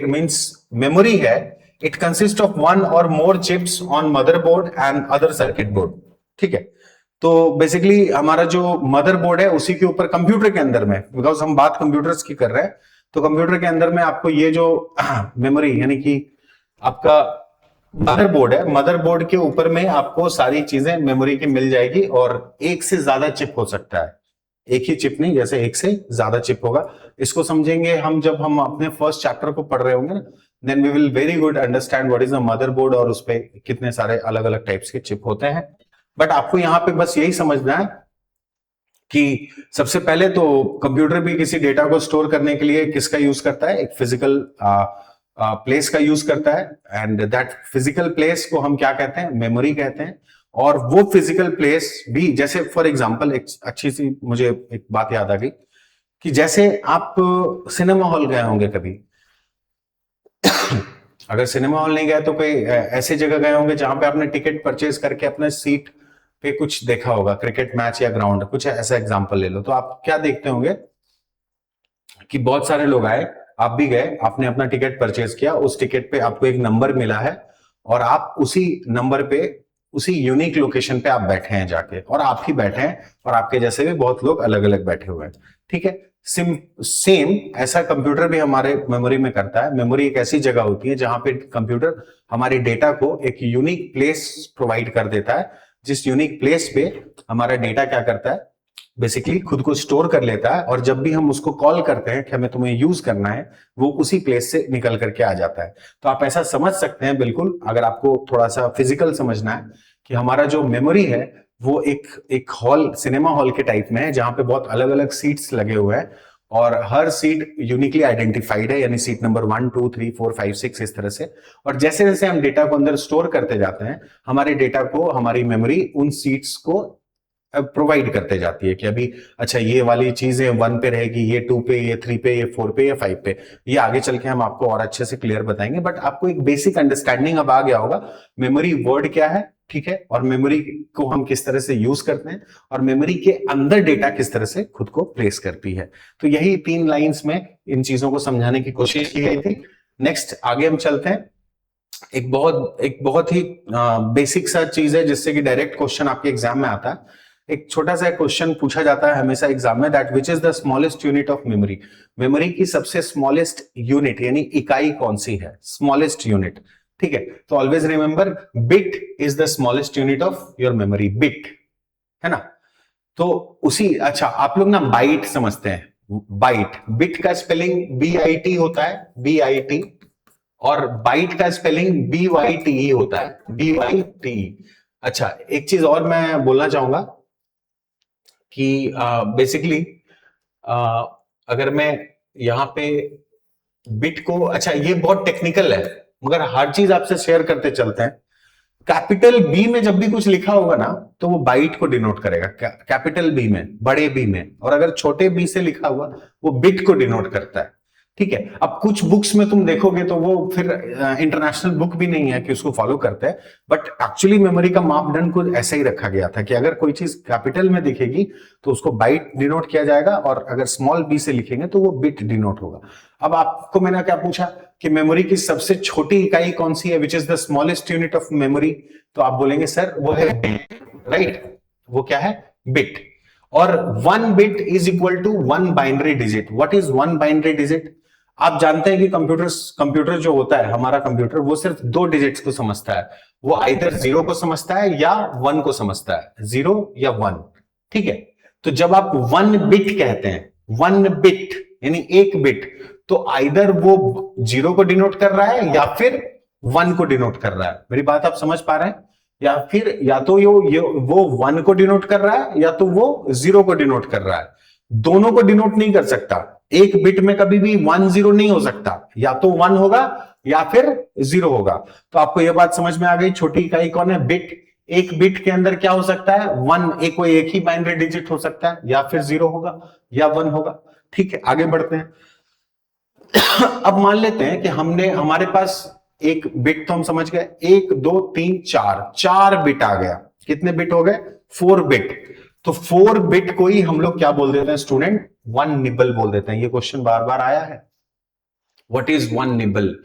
मींस मेमोरी है, it consist of one or more chips on motherboard and other circuit board. ठीक है? तो बेसिकली हमारा जो मदरबोर्ड है उसी के ऊपर कंप्यूटर के अंदर में, बिकॉज हम बात कंप्यूटर्स की कर रहे हैं, तो कंप्यूटर के अंदर में आपको ये जो मेमोरी यानी कि आपका मदरबोर्ड है, मदरबोर्ड के ऊपर में आपको सारी चीजें मेमोरी की मिल जाएगी, और एक से ज्यादा चिप हो सकता है, एक ही चिप नहीं, जैसे एक से ज्यादा चिप होगा। इसको समझेंगे हम जब हम अपने फर्स्ट चैप्टर को पढ़ रहे होंगे ना, then we will very good understand what is a motherboard और उस पे कितने सारे अलग अलग टाइप्स के चिप होते हैं। बट आपको यहाँ पे बस यही समझना है कि सबसे पहले तो कंप्यूटर भी किसी डेटा को स्टोर करने के लिए किसका यूज करता है, एक फिजिकल प्लेस का यूज करता है, एंड दैट फिजिकल प्लेस को हम क्या कहते हैं, मेमोरी कहते हैं। और वो फिजिकल प्लेस भी, जैसे फॉर एग्जांपल एक अच्छी सी मुझे एक बात याद आ गई कि जैसे आप सिनेमा हॉल गए होंगे कभी अगर सिनेमा हॉल नहीं गए तो कोई ऐसे जगह गए होंगे जहां पे आपने टिकट परचेज करके अपने सीट पे कुछ देखा होगा, क्रिकेट मैच या ग्राउंड, कुछ ऐसा एग्जांपल ले लो, तो आप क्या देखते होंगे कि बहुत सारे लोग आए, आप भी गए, आपने अपना टिकट परचेज किया, उस टिकट पे आपको एक नंबर मिला है, और आप उसी नंबर पे, उसी यूनिक लोकेशन पे आप बैठे हैं जाके, और आप ही बैठे हैं, और आपके जैसे भी बहुत लोग अलग अलग बैठे हुए हैं। ठीक है? सेम ऐसा कंप्यूटर भी हमारे मेमोरी में करता है। मेमोरी एक ऐसी जगह होती है जहां पे कंप्यूटर हमारे डेटा को एक यूनिक प्लेस प्रोवाइड कर देता है, जिस यूनिक प्लेस पे हमारा डेटा क्या करता है, बेसिकली खुद को स्टोर कर लेता है, और जब भी हम उसको कॉल करते हैं कि हमें तुम्हें यूज करना है, वो उसी प्लेस से निकल करके आ जाता है। तो आप ऐसा समझ सकते हैं बिल्कुल, अगर आपको थोड़ा सा फिजिकल समझना है, कि हमारा जो मेमोरी है वो एक हॉल, सिनेमा हॉल के टाइप में है, जहां पे बहुत अलग अलग सीट्स लगे हुए हैं, और हर सीट यूनिकली आइडेंटिफाइड है, यानी सीट नंबर 1 2 3 4 5 6 इस तरह से। और जैसे जैसे हम डेटा को अंदर स्टोर करते जाते हैं, हमारे डेटा को हमारी मेमोरी उन सीट्स को प्रोवाइड करते जाती है, कि अभी अच्छा ये वाली चीजें 1 पे रहेगी, ये 2 पे, ये 3 पे, ये 4 पे, ये 5 पे। ये आगे चल के हम आपको और अच्छे से क्लियर बताएंगे, बट आपको एक बेसिक अंडरस्टैंडिंग अब आ गया होगा मेमोरी वर्ड क्या है, ठीक है, और मेमोरी को हम किस तरह से यूज करते हैं, और मेमोरी के अंदर डेटा किस तरह से खुद को प्लेस करती है। तो यही 3 लाइंस में इन चीजों को समझाने की कोशिश की गई थी। नेक्स्ट आगे हम चलते हैं। एक बहुत ही बेसिक सा चीज है, जिससे कि डायरेक्ट क्वेश्चन आपके एग्जाम में आता है। एक छोटा सा क्वेश्चन पूछा जाता है हमेशा एग्जाम में, that which is the smallest unit of memory. Memory की सबसे स्मॉलेस्ट यूनिट यानी इकाई कौन सी है, स्मॉलेस्ट यूनिट, ठीक है। तो always remember, bit is the smallest unit of your memory, bit, है ना। तो उसी, अच्छा आप लोग ना बाइट समझते हैं, बाइट, बिट का स्पेलिंग BIT होता है, BIT, और बाइट का स्पेलिंग BYTE होता है, BYTE। अच्छा एक चीज और मैं बोलना चाहूंगा कि बेसिकली अगर मैं यहाँ पे बिट को, अच्छा ये बहुत टेक्निकल है, मगर हर चीज आपसे शेयर करते चलते हैं। कैपिटल बी में जब भी कुछ लिखा होगा ना, तो वो बाइट को डिनोट करेगा, कैपिटल बी में, बड़े बी में, और अगर छोटे बी से लिखा हुआ वो बिट को डिनोट करता है, ठीक है। अब कुछ बुक्स में तुम देखोगे तो वो फिर इंटरनेशनल बुक भी नहीं है कि उसको फॉलो करते हैं, बट एक्चुअली मेमोरी का मापदंड कुछ ऐसा ही रखा गया था कि अगर कोई चीज कैपिटल में दिखेगी तो उसको बाइट डिनोट किया जाएगा, और अगर स्मॉल बी से लिखेंगे तो वो बिट डिनोट होगा। अब आपको मैंने क्या पूछा कि मेमोरी की सबसे छोटी इकाई कौन सी है, which is the smallest unit of memory, तो आप बोलेंगे सर वो है बिट, राइट, वो क्या है, बिट। और 1 bit is equal to 1 binary digit. What is 1 binary digit? आप जानते हैं कि कंप्यूटर जो होता है, हमारा कंप्यूटर, वो सिर्फ 2 डिजिट्स को समझता है, वो आइदर 0 को समझता है या 1 को समझता है, 0 या 1, ठीक है। तो जब आप 1 बिट कहते हैं, 1 बिट यानी 1 बिट, तो आइदर वो 0 को डिनोट कर रहा है या फिर 1 को डिनोट कर रहा है। मेरी बात आप समझ पा रहे हैं? या फिर या तो वो 1 को डिनोट कर रहा है या तो वो 0 को डिनोट कर रहा है, दोनों को डिनोट नहीं कर सकता। एक बिट में कभी भी 1 0 नहीं हो सकता, या तो 1 होगा या फिर 0 होगा। तो आपको यह बात समझ में आ गई, छोटी इकाई कौन है, बिट। एक बिट के अंदर क्या हो सकता है, 1, कोई एक ही बाइनरी डिजिट हो सकता है, या फिर 0 होगा या 1 होगा, ठीक है। आगे बढ़ते हैं। अब मान लेते हैं कि हमारे पास एक बिट तो हम समझ गए, 1 2 3 4 बिट आ गया। कितने बिट हो गए, 4 बिट। तो 4 बिट को ही हम लोग क्या बोल देते हैं स्टूडेंट, 1 निबल बोल देते हैं। ये क्वेश्चन बार बार आया है, व्हाट इज 1 निबल।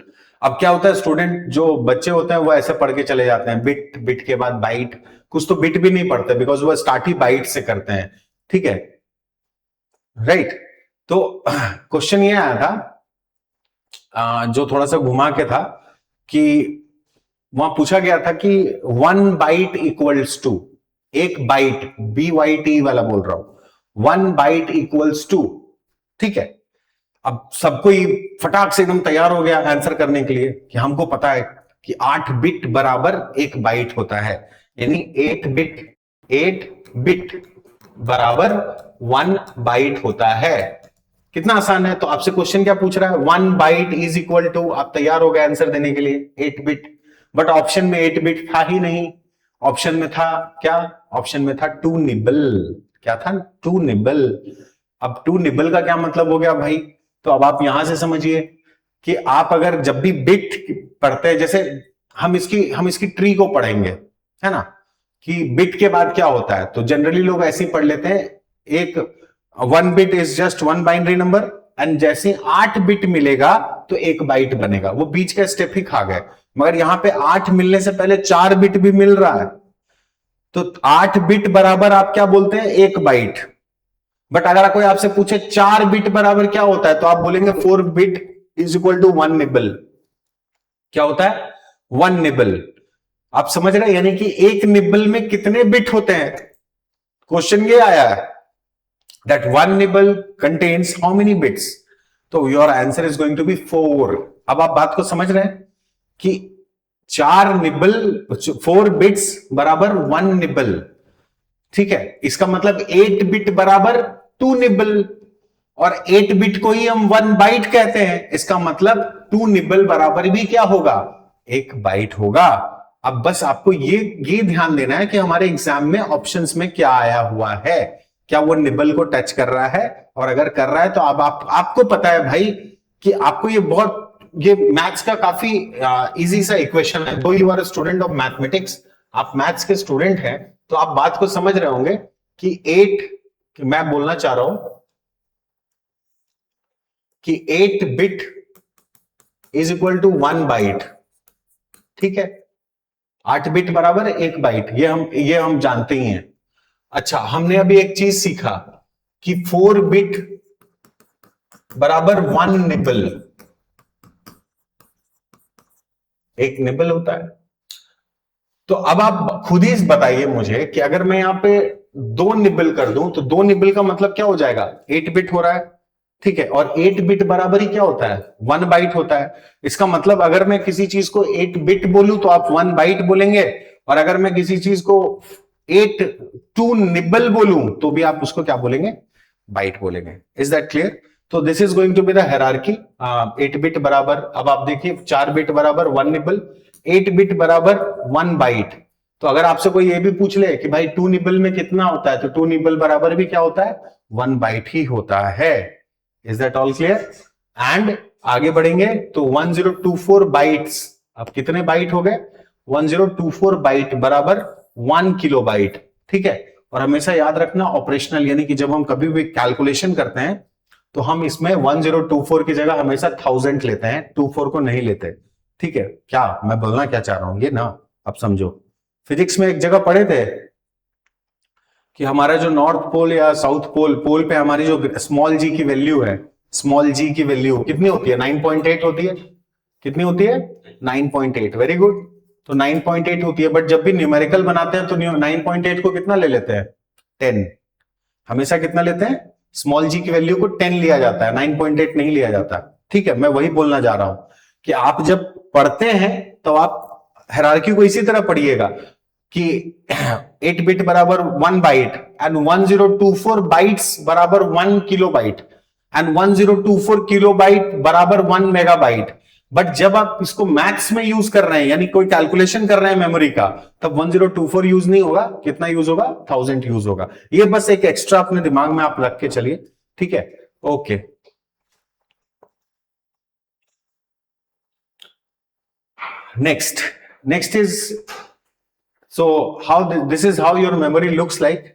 अब क्या होता है स्टूडेंट, जो बच्चे होते हैं वो ऐसे पढ़ के चले जाते हैं, बिट, बिट के बाद बाइट, कुछ तो बिट भी नहीं पढ़ते बिकॉज वो स्टार्ट ही बाइट से करते हैं, ठीक है, राइट। तो क्वेश्चन ये आया था जो थोड़ा सा घुमा के था, कि वहां पूछा गया था कि 1 बाइट इक्वल्स टू, एक बाइट, BYT वाला बोल रहा हूं, 1 बाइट इक्वल्स टू, ठीक है। अब सबको ही फटाक से एकदम तैयार हो गया आंसर करने के लिए, कि हमको पता है कि 8 बिट बराबर 1 बाइट होता है, यानी 8 बिट बराबर 1 बाइट होता है। कितना आसान है। तो आपसे क्वेश्चन क्या पूछ रहा है, 1 बाइट इज इक्वल टू, आप तैयार हो गए आंसर देने के लिए, 8 बिट। बट ऑप्शन में 8 बिट था ही नहीं, ऑप्शन में था क्या, ऑप्शन में था 2 निबल। क्या था, 2 निबल। अब 2 निबल का क्या मतलब हो गया भाई, तो अब आप यहां से समझिए कि आप अगर जब भी बिट पढ़ते हैं, जैसे हम इसकी ट्री को पढ़ेंगे, है ना, कि बिट के बाद क्या होता है, तो जनरली लोग ऐसे ही पढ़ लेते हैं, एक 1 bit is just 1 binary number, and जैसे 8 बिट मिलेगा तो 1 बाइट बनेगा। वो बीच का स्टेप ही खा गए, मगर यहां पे 8 मिलने से पहले 4 बिट भी मिल रहा है, तो 8 बिट बराबर आप क्या बोलते हैं, 1 बाइट। बट अगर कोई आपसे पूछे 4 बिट बराबर क्या होता है, तो आप बोलेंगे 4 bit is equal to 1 nibble. क्या होता है? 1 निबल। आप समझ रहे हैं, यानी कि एक निबल में कितने बिट होते हैं। क्वेश्चन ये आया है that 1 nibble contains how many bits, तो your answer is going to be 4। अब आप बात को समझ रहे हैं कि 4 निबल 4 बिट्स बराबर 1 निबल। ठीक है, इसका मतलब 8 बिट बराबर 2 निबल, और 8 बिट को ही हम 1 बाइट कहते हैं। इसका मतलब 2 निबल बराबर भी क्या होगा? 1 बाइट होगा। अब बस आपको ये ध्यान देना है कि हमारे एग्जाम में ऑप्शंस में क्या आया हुआ है, क्या वो निबल को टच कर रहा है, और अगर कर रहा है तो अब आपको पता है भाई कि आपको ये मैथ्स का काफी इजी सा इक्वेशन है। Though you are student of mathematics, आप मैथ्स के स्टूडेंट हैं, तो आप बात को समझ रहे होंगे कि 8, मैं बोलना चाह रहा हूं कि 8 bit is equal to 1 byte. ठीक है, 8 बिट बराबर 1 बाइट, ये हम जानते ही हैं। अच्छा, हमने अभी एक चीज सीखा कि 4 बिट बराबर 1 निबल, 1 निबल होता है। तो अब आप खुद ही बताइए मुझे कि अगर मैं यहां पे 2 निबल कर दूं, तो 2 निबल का मतलब क्या हो जाएगा? 8 बिट हो रहा है। ठीक है, और 8 बिट बराबर ही क्या होता है? 1 बाइट होता है। इसका मतलब अगर मैं किसी चीज को 8 बिट बोलूं तो आप 1 बाइट बोलेंगे, और अगर मैं किसी चीज को 2 निबल बोलूं तो भी आप उसको क्या बोलेंगे? बाइट बोलेंगे। Is that clear? तो this is going to be the hierarchy. 8 bit बराबर, अब आप देखिए 4 बिट बराबर 1 निबल, 8 बिट बराबर 1 बाइट। तो अगर आपसे कोई ये भी पूछ ले कि भाई 2 निबल में कितना होता है, तो 2 निबल बराबर भी क्या होता है? 1 बाइट ही होता है। Is that all clear? And आगे बढ़ेंगे तो 1024 बाइट्स, अब कितने बाइट हो गए? 1024 बाइट बराबर 1 किलो बाइट। ठीक है, और हमेशा याद रखना ऑपरेशनल, यानी कि जब हम कभी भी कैलकुलेशन करते हैं तो हम इसमें 1024 की जगह हमेशा 1000 लेते हैं, 24 को नहीं लेते। ठीक है, क्या मैं बोलना क्या चाह रहा हूं ये ना, अब समझो। फिजिक्स में एक जगह पढ़े थे कि हमारा जो नॉर्थ पोल या साउथ पोल पे हमारी जो स्मॉल जी की वैल्यू है, स्मॉल जी की वैल्यू कितनी होती है? 9.8 होती है। कितनी होती है? 9.8। Very good. तो 9.8 होती है, बट जब भी न्यूमेरिकल बनाते हैं तो 9.8 को कितना ले लेते हैं? 10। हमेशा कितना लेते हैं? स्मॉल जी की वैल्यू को 10 लिया जाता है, 9.8 नहीं लिया जाता। ठीक है, मैं वही बोलना जा रहा हूं कि आप जब पढ़ते हैं तो आप हायरार्की को इसी तरह पढ़िएगा कि 8 बिट बराबर 1 बाइट, एंड 1024 बाइट्स बराबर 1 kilo byte, and 1024 kilo byte बराबर 1 मेगाबाइट। बट जब आप इसको मैथ्स में यूज कर रहे हैं, यानी कोई कैलकुलेशन कर रहे हैं मेमोरी का, तब 1024 यूज नहीं होगा। कितना यूज होगा? 1000 यूज होगा। ये बस एक एक्स्ट्रा अपने दिमाग में आप रख के चलिए। ठीक है, okay. Next is, so how this is how your memory looks like.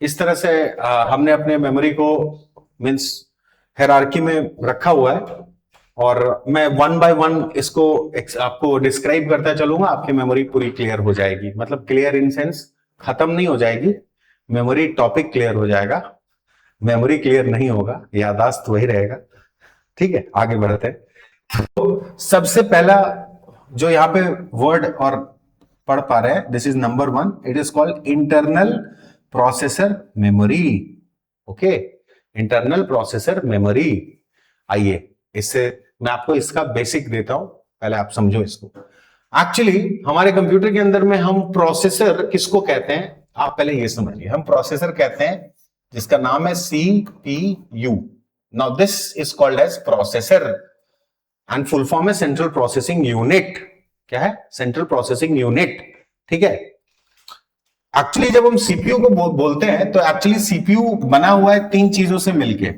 इस तरह से हमने अपने मेमोरी को मींस हायरार्की में रखा हुआ है, और मैं 1 बाय 1 इसको आपको डिस्क्राइब करता चलूंगा। आपकी मेमोरी पूरी क्लियर हो जाएगी, मतलब क्लियर इन सेंस खत्म नहीं हो जाएगी, मेमोरी टॉपिक क्लियर हो जाएगा, मेमोरी क्लियर नहीं होगा, याददाश्त वही रहेगा। ठीक है, आगे बढ़ते हैं। तो सबसे पहला जो यहाँ पे वर्ड और पढ़ पा रहे हैं, this is number 1, it is called internal processor memory. Okay, internal processor memory. आइए इससे मैं आपको इसका बेसिक देता हूं, पहले आप समझो इसको। एक्चुअली हमारे कंप्यूटर के अंदर में हम प्रोसेसर किसको कहते हैं, आप पहले ये समझिए। हम प्रोसेसर कहते हैं जिसका नाम है CPU। Now this is called as processor, and full form है सेंट्रल प्रोसेसिंग यूनिट। क्या है? Central processing unit. ठीक है, एक्चुअली जब हम सीपीयू को बोलते हैं तो एक्चुअली सीपीयू बना हुआ है 3 चीजों से मिलके,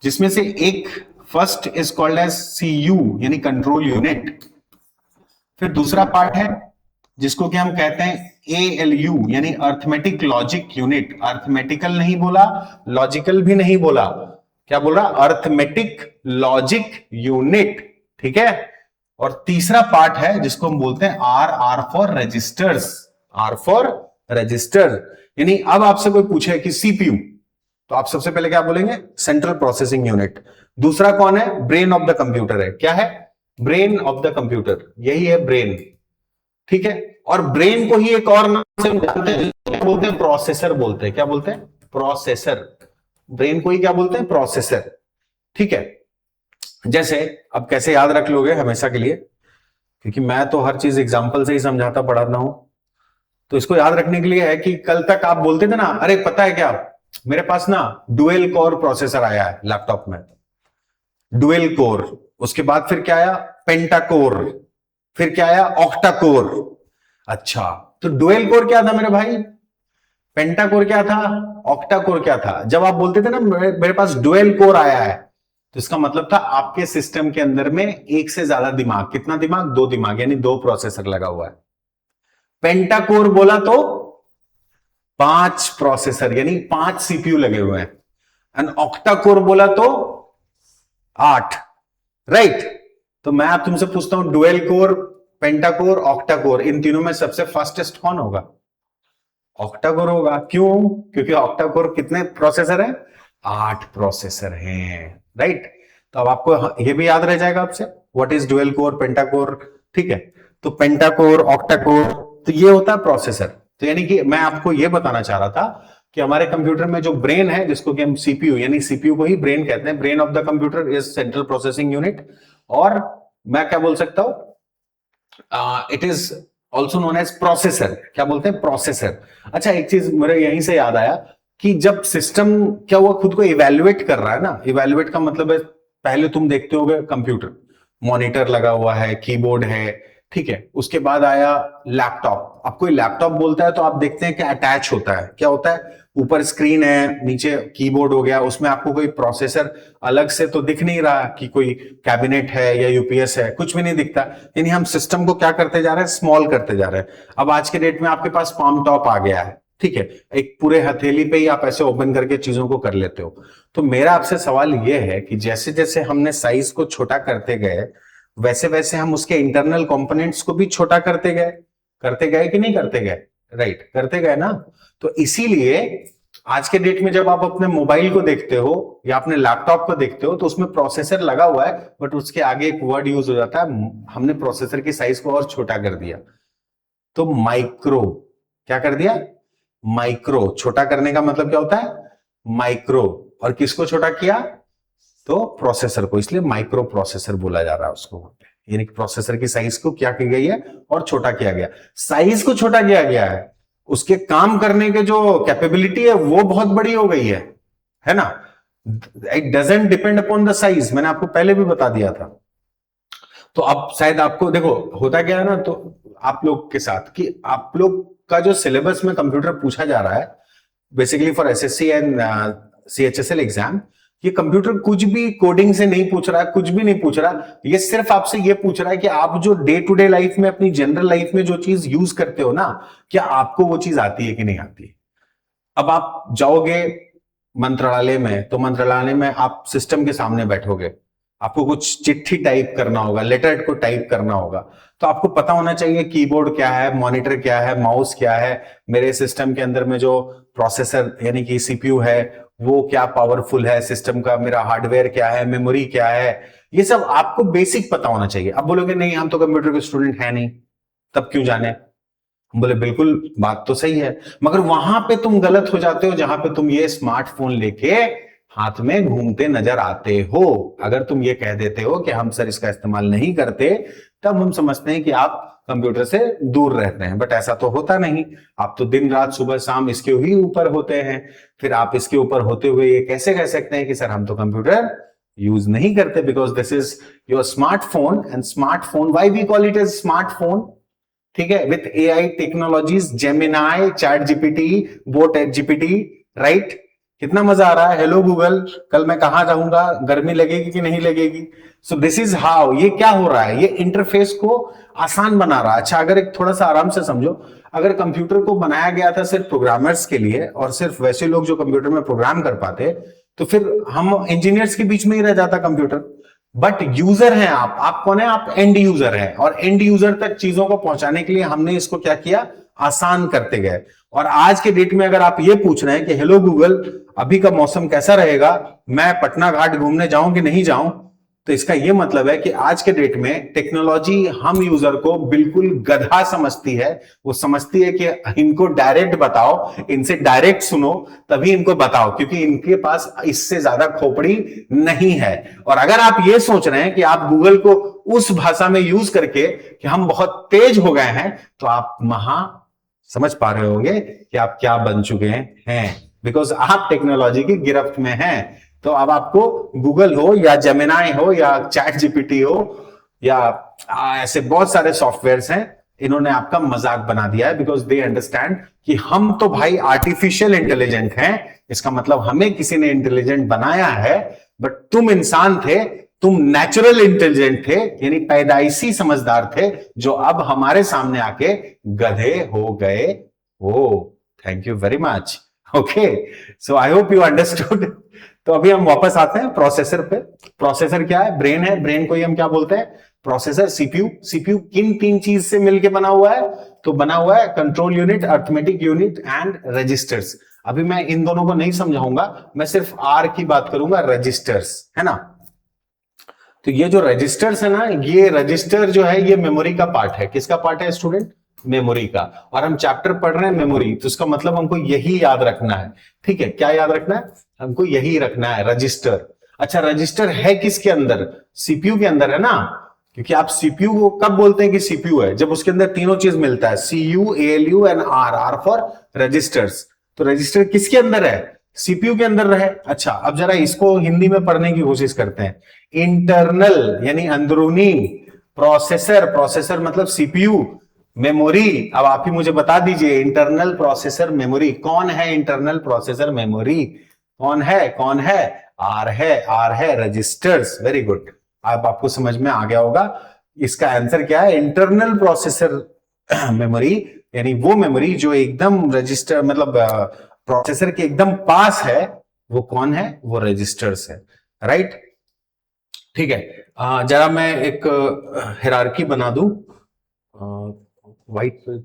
जिसमें से एक first is called as CU यानी कंट्रोल यूनिट। फिर दूसरा पार्ट है जिसको कि हम कहते हैं ALU यानी अर्थमेटिक लॉजिक यूनिट। अर्थमेटिकल नहीं बोला, लॉजिकल भी नहीं बोला, क्या बोल रहा? Arithmetic logic unit. ठीक है, और तीसरा पार्ट है जिसको हम बोलते हैं R for registers. R for register. यानी अब आपसे कोई पूछे कि सीपीयू, तो आप सबसे पहले क्या बोलेंगे? Central processing unit. दूसरा कौन है? ब्रेन ऑफ द कंप्यूटर है। क्या है? ब्रेन ऑफ द कंप्यूटर, यही है ब्रेन। ठीक है, और ब्रेन को ही एक और नाम से जानते हैं, क्या बोलते हैं? प्रोसेसर बोलते हैं। क्या बोलते हैं? प्रोसेसर। ब्रेन को ही क्या बोलते हैं? प्रोसेसर। ठीक है, जैसे अब कैसे याद रख लोगे हमेशा के लिए, क्योंकि मैं तो हर चीज एग्जांपल से ही समझाता पढ़ाता हूं, तो इसको याद रखने के लिए है कि कल तक आप बोलते थे ना, अरे पता है क्या, मेरे पास ना डुअल कोर प्रोसेसर आया है लैपटॉप में, डुअल कोर। उसके बाद फिर क्या आया? पेंटाकोर। फिर क्या आया? Octa core. अच्छा, तो डुअल कोर क्या था मेरे भाई? पेंटाकोर क्या था? ऑक्टा कोर क्या था? जब आप बोलते थे ना मेरे पास डुअल कोर आया है, तो इसका मतलब था आपके सिस्टम के अंदर में एक से ज्यादा दिमाग। कितना दिमाग? दो दिमाग, यानी दो प्रोसेसर लगा हुआ है। पेंटाकोर बोला तो 5 प्रोसेसर, यानी 5 सीपीयू लगे हुए हैं। एंड ऑक्टा कोर बोला तो 8। राइट, तो मैं आप तुमसे पूछता हूं, डुअल कोर, पेंटाकोर, ऑक्टा कोर, इन तीनों में सबसे फास्टेस्ट कौन होगा? ऑक्टा कोर होगा। क्यों? क्योंकि ऑक्टा कोर कितने प्रोसेसर हैं? 8 प्रोसेसर हैं। राइट, तो अब आपको ये भी याद रह जाएगा आपसे, व्हाट इज डुअल कोर, पेंटाकोर। ठीक है, तो पेंटाकोर, ऑक्टा कोर, तो ये होता है प्रोसेसर। तो यानी कि मैं आपको ये बताना चाह रहा था कि हमारे कंप्यूटर में जो ब्रेन है, जिसको कि हम सीपीयू, यानी सीपीयू को ही ब्रेन कहते हैं, brain of the computer is central processing unit. और मैं क्या बोल सकता हूं, it is also known as processor. क्या बोलते हैं? प्रोसेसर। अच्छा, एक चीज मेरे यहीं से याद आया कि जब सिस्टम क्या हुआ, खुद को इवेल्युएट कर रहा है ना, इवेल्युएट का मतलब है, पहले तुम देखते होगे कंप्यूटर, मॉनिटर लगा हुआ है, कीबोर्ड है, ठीक है, उसके बाद आया लैपटॉप। अब कोई लैपटॉप बोलता है तो आप देखते हैं कि अटैच होता है, क्या होता है? ऊपर स्क्रीन है, नीचे कीबोर्ड हो गया, उसमें आपको कोई प्रोसेसर अलग से तो दिख नहीं रहा कि कोई कैबिनेट है या यूपीएस है, कुछ भी नहीं दिखता। यानी हम सिस्टम को क्या करते जा रहे हैं? स्मॉल करते जा रहे हैं। अब आज के डेट में आपके पास पाम टॉप आ गया है, ठीक है, एक पूरे हथेली पे ही आप ऐसे ओपन करके चीजों को कर लेते हो। तो मेरा आपसे सवाल यह है कि जैसे जैसे हमने साइज को छोटा करते गए, वैसे वैसे हम उसके इंटरनल कंपोनेंट्स को भी छोटा करते गए कि नहीं करते गए? राइट, करते गए ना। तो इसीलिए आज के डेट में जब आप अपने मोबाइल को देखते हो या अपने लैपटॉप को देखते हो, तो उसमें प्रोसेसर लगा हुआ है, बट उसके आगे एक वर्ड यूज हो जाता है, हमने प्रोसेसर की साइज को और छोटा कर दिया, तो माइक्रो। क्या कर दिया? माइक्रो। छोटा करने का मतलब क्या होता है? माइक्रो। और किसको छोटा किया? तो प्रोसेसर को, इसलिए माइक्रो प्रोसेसर बोला जा रहा है उसको। यानी कि प्रोसेसर की साइज को क्या की गई है? और छोटा किया गया। साइज को छोटा किया गया है, उसके काम करने के जो कैपेबिलिटी है वो बहुत बड़ी हो गई है ना। It doesn't depend upon the size, मैंने आपको पहले भी बता दिया था। तो अब शायद आपको देखो होता क्या है ना, तो आप लोग के साथ कि आप लोग का जो सिलेबस में कंप्यूटर पूछा जा रहा है, basically for SSC and CHSL exam, ये कंप्यूटर कुछ भी कोडिंग से नहीं पूछ रहा है, कुछ भी नहीं पूछ रहा। ये सिर्फ आपसे ये पूछ रहा है कि आप जो डे टू डे लाइफ में, अपनी जनरल लाइफ में जो चीज यूज करते हो ना, क्या आपको वो चीज आती है कि नहीं आती। अब आप जाओगे मंत्रालय में, तो मंत्रालय में आप सिस्टम के सामने बैठोगे, आपको कुछ चिट्ठी टाइप करना होगा, लेटर को टाइप करना होगा, तो आपको पता होना चाहिए कीबोर्ड क्या है, मॉनिटर क्या है, माउस क्या है, मेरे सिस्टम के अंदर में जो प्रोसेसर यानी कि सीपीयू है वो क्या पावरफुल है, सिस्टम का मेरा हार्डवेयर क्या है, मेमोरी क्या है, ये सब आपको बेसिक पता होना चाहिए। अब बोलोगे नहीं हम तो कंप्यूटर के स्टूडेंट है नहीं, तब क्यों जाने। बोले बिल्कुल बात तो सही है, मगर वहां पे तुम गलत हो जाते हो जहां पे तुम ये स्मार्टफोन लेके हाथ में घूमते नजर आते हो। अगर तुम ये कह देते हो कि हम सर इसका इस्तेमाल नहीं करते, तब हम समझते हैं कि आप कंप्यूटर से दूर रहते हैं, बट ऐसा तो होता नहीं। आप तो दिन रात सुबह शाम इसके ही ऊपर होते हैं। फिर आप इसके ऊपर होते हुए ये कैसे कह सकते हैं कि सर हम तो कंप्यूटर यूज नहीं करते, because this is your smartphone. And smartphone, why we call it as smartphone, ठीक है, with AI technologies, Gemini, ChatGPT, bot GPT, right. कितना मजा आ रहा है। हेलो गूगल, कल मैं कहां जाऊंगा, गर्मी लगेगी कि नहीं लगेगी। सो दिस इज हाउ, ये क्या हो रहा है, ये इंटरफेस को आसान बना रहा है। अच्छा, अगर एक थोड़ा सा आराम से समझो, अगर कंप्यूटर को बनाया गया था सिर्फ प्रोग्रामर्स के लिए और सिर्फ वैसे लोग जो कंप्यूटर में प्रोग्राम कर पाते, तो फिर हम इंजीनियर्स के बीच में ही रह जाता कंप्यूटर। बट यूजर हैं आप कौन है? आप एंड यूजर हैं, और एंड यूजर तक चीजों को पहुंचाने के लिए हमने इसको क्या किया? आसान करते गए। और आज के डेट में अगर आप ये पूछ रहे हैं कि हेलो गूगल, अभी का मौसम कैसा रहेगा, मैं पटना घाट घूमने जाऊं कि नहीं जाऊं, तो इसका यह मतलब है कि आज के डेट में टेक्नोलॉजी हम यूजर को बिल्कुल गधा समझती है। वो समझती है कि इनको डायरेक्ट बताओ, इनसे डायरेक्ट सुनो, तभी इनको बताओ, क्योंकि इनके पास इससे ज्यादा खोपड़ी नहीं है। और अगर आप ये सोच रहे हैं कि आप गूगल को उस भाषा में यूज करके कि हम बहुत तेज हो गए हैं, तो आप समझ पा रहे होंगे कि आप क्या बन चुके हैं, बिकॉज आप टेक्नोलॉजी की गिरफ्त में हैं। तो अब आपको गूगल हो या जेमिनाई हो या चैट जीपीटी हो या ऐसे बहुत सारे सॉफ्टवेयर्स हैं, इन्होंने आपका मजाक बना दिया है, बिकॉज दे अंडरस्टैंड कि हम तो भाई आर्टिफिशियल इंटेलिजेंट हैं। इसका मतलब हमें किसी ने इंटेलिजेंट बनाया है, बट तुम इंसान थे, तुम नेचुरल इंटेलिजेंट थे, यानी पैदाइशी समझदार थे, जो अब हमारे सामने आके गधे हो गए हो। Thank you very much. Okay, so I hope you understood. तो अभी हम वापस आते हैं प्रोसेसर पे। प्रोसेसर क्या है? ब्रेन है। ब्रेन को ही हम क्या बोलते हैं? प्रोसेसर। सीपीयू। सीपीयू किन तीन चीज से मिलकर बना हुआ है? तो बना हुआ है control unit, arithmetic unit and registers. अभी मैं इन दोनों को नहीं समझाऊंगा, मैं सिर्फ आर की बात करूंगा, रजिस्टर्स, है ना। तो ये जो रजिस्टर्स है ना, ये रजिस्टर जो है ये मेमोरी का पार्ट है। किसका पार्ट है स्टूडेंट? मेमोरी का। और हम चैप्टर पढ़ रहे हैं मेमोरी, तो इसका मतलब हमको यही याद रखना है। ठीक है, क्या याद रखना है? हमको यही रखना है, रजिस्टर। अच्छा, रजिस्टर है किसके अंदर? सीपीयू के अंदर है ना, क्योंकि आप सीपीयू को कब बोलते हैं कि सीपीयू है? जब उसके अंदर तीनों चीज मिलता है, CU, ALU and R. R for registers. तो रजिस्टर किसके अंदर है? सीपीयू के अंदर रहे। अच्छा, अब जरा इसको हिंदी में पढ़ने की कोशिश करते हैं। इंटरनल यानी अंदरूनी, प्रोसेसर, प्रोसेसर मतलब सीपीयू, मेमोरी। अब आप ही मुझे बता दीजिए, इंटरनल प्रोसेसर मेमोरी कौन है? इंटरनल प्रोसेसर मेमोरी कौन है? कौन है? आर है। आर है रजिस्टर्स। वेरी गुड, अब आपको समझ में आ गया होगा। इसका आंसर क्या है? इंटरनल प्रोसेसर मेमोरी, यानी वो मेमोरी जो एकदम रजिस्टर मतलब प्रोसेसर के एकदम पास है, वो कौन है? वो रजिस्टर्स है। राइट, ठीक है। जरा मैं एक हिरार्की बना दूं व्हाइट पे।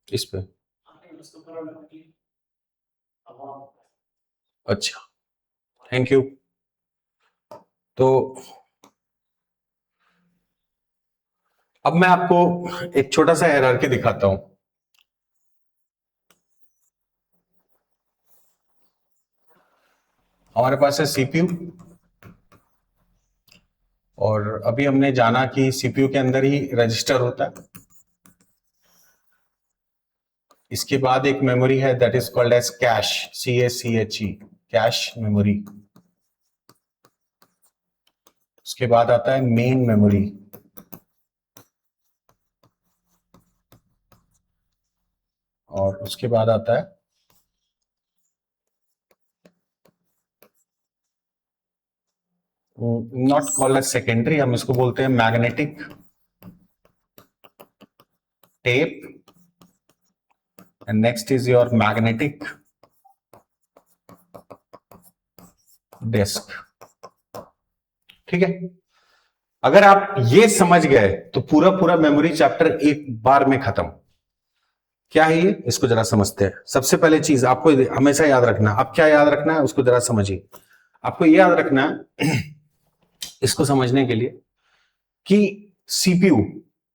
इस पे, अच्छा, थैंक यू। तो अब मैं आपको एक छोटा सा हायरार्की दिखाता हूं। हमारे पास है सीपीयू, और अभी हमने जाना कि सीपीयू के अंदर ही रजिस्टर होता है। इसके बाद एक मेमोरी है, that is called as cache, CACHE, cache memory. उसके बाद आता है मेन मेमोरी, और उसके बाद आता है नॉट कॉल्ड एज सेकेंडरी, हम इसको बोलते हैं magnetic tape, and next is your magnetic disk. ठीक है, अगर आप ये समझ गए तो पूरा पूरा मेमोरी चैप्टर एक बार में खत्म। क्या है ये? इसको जरा समझते हैं। सबसे पहले चीज आपको हमेशा याद रखना, अब क्या याद रखना है उसको जरा समझिए। आपको ये याद रखना है इसको समझने के लिए कि सीपीयू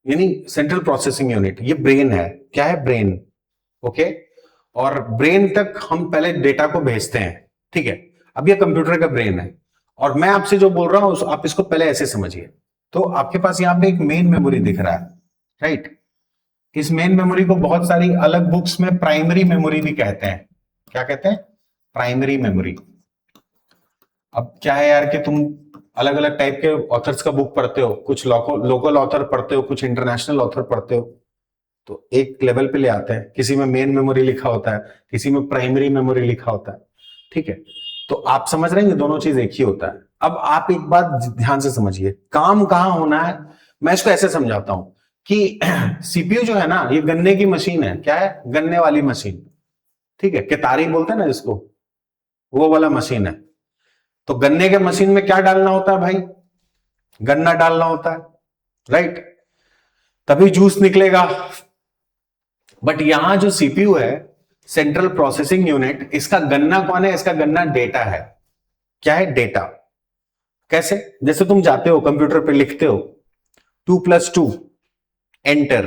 यानी सेंट्रल प्रोसेसिंग यूनिट, ये ब्रेन है। क्या है? ब्रेन। ओके, और ब्रेन तक हम पहले डेटा को भेजते हैं। ठीक है, अब ये कंप्यूटर का ब्रेन है, और मैं आपसे जो बोल रहा हूं आप इसको पहले ऐसे समझिए। तो आपके पास यहां पे एक मेन मेमोरी दिख रहा है, राइट। इस मेन मेमोरी को बहुत सारी अलग बुक्स में प्राइमरी मेमोरी भी कहते हैं। क्या कहते हैं? Primary memory. अब क्या है यार कि तुम अलग अलग टाइप के ऑथर्स का बुक पढ़ते हो, कुछ लोकल ऑथर पढ़ते हो, कुछ इंटरनेशनल ऑथर पढ़ते हो, तो एक लेवल पे ले आते हैं। किसी में मेन मेमोरी लिखा होता है, किसी में प्राइमरी मेमोरी लिखा होता है। ठीक है, तो आप समझ रहे हैं दोनों चीज एक ही होता है। अब आप एक बात ध्यान से समझिए, काम कहां होना है। मैं इसको ऐसे समझाता हूं कि सीपीयू जो है ना, ये गन्ने की मशीन है। क्या है? गन्ने वाली मशीन। ठीक है, केतारी बोलते हैं ना जिसको, वो वाला मशीन है। तो गन्ने के मशीन में क्या डालना होता है भाई? गन्ना डालना होता है, राइट? तभी जूस निकलेगा। बट यहां जो सीपीयू है, सेंट्रल प्रोसेसिंग यूनिट, इसका गन्ना कौन है? इसका गन्ना डेटा है। क्या है? डेटा। कैसे? जैसे तुम जाते हो कंप्यूटर पे लिखते हो 2+2 एंटर,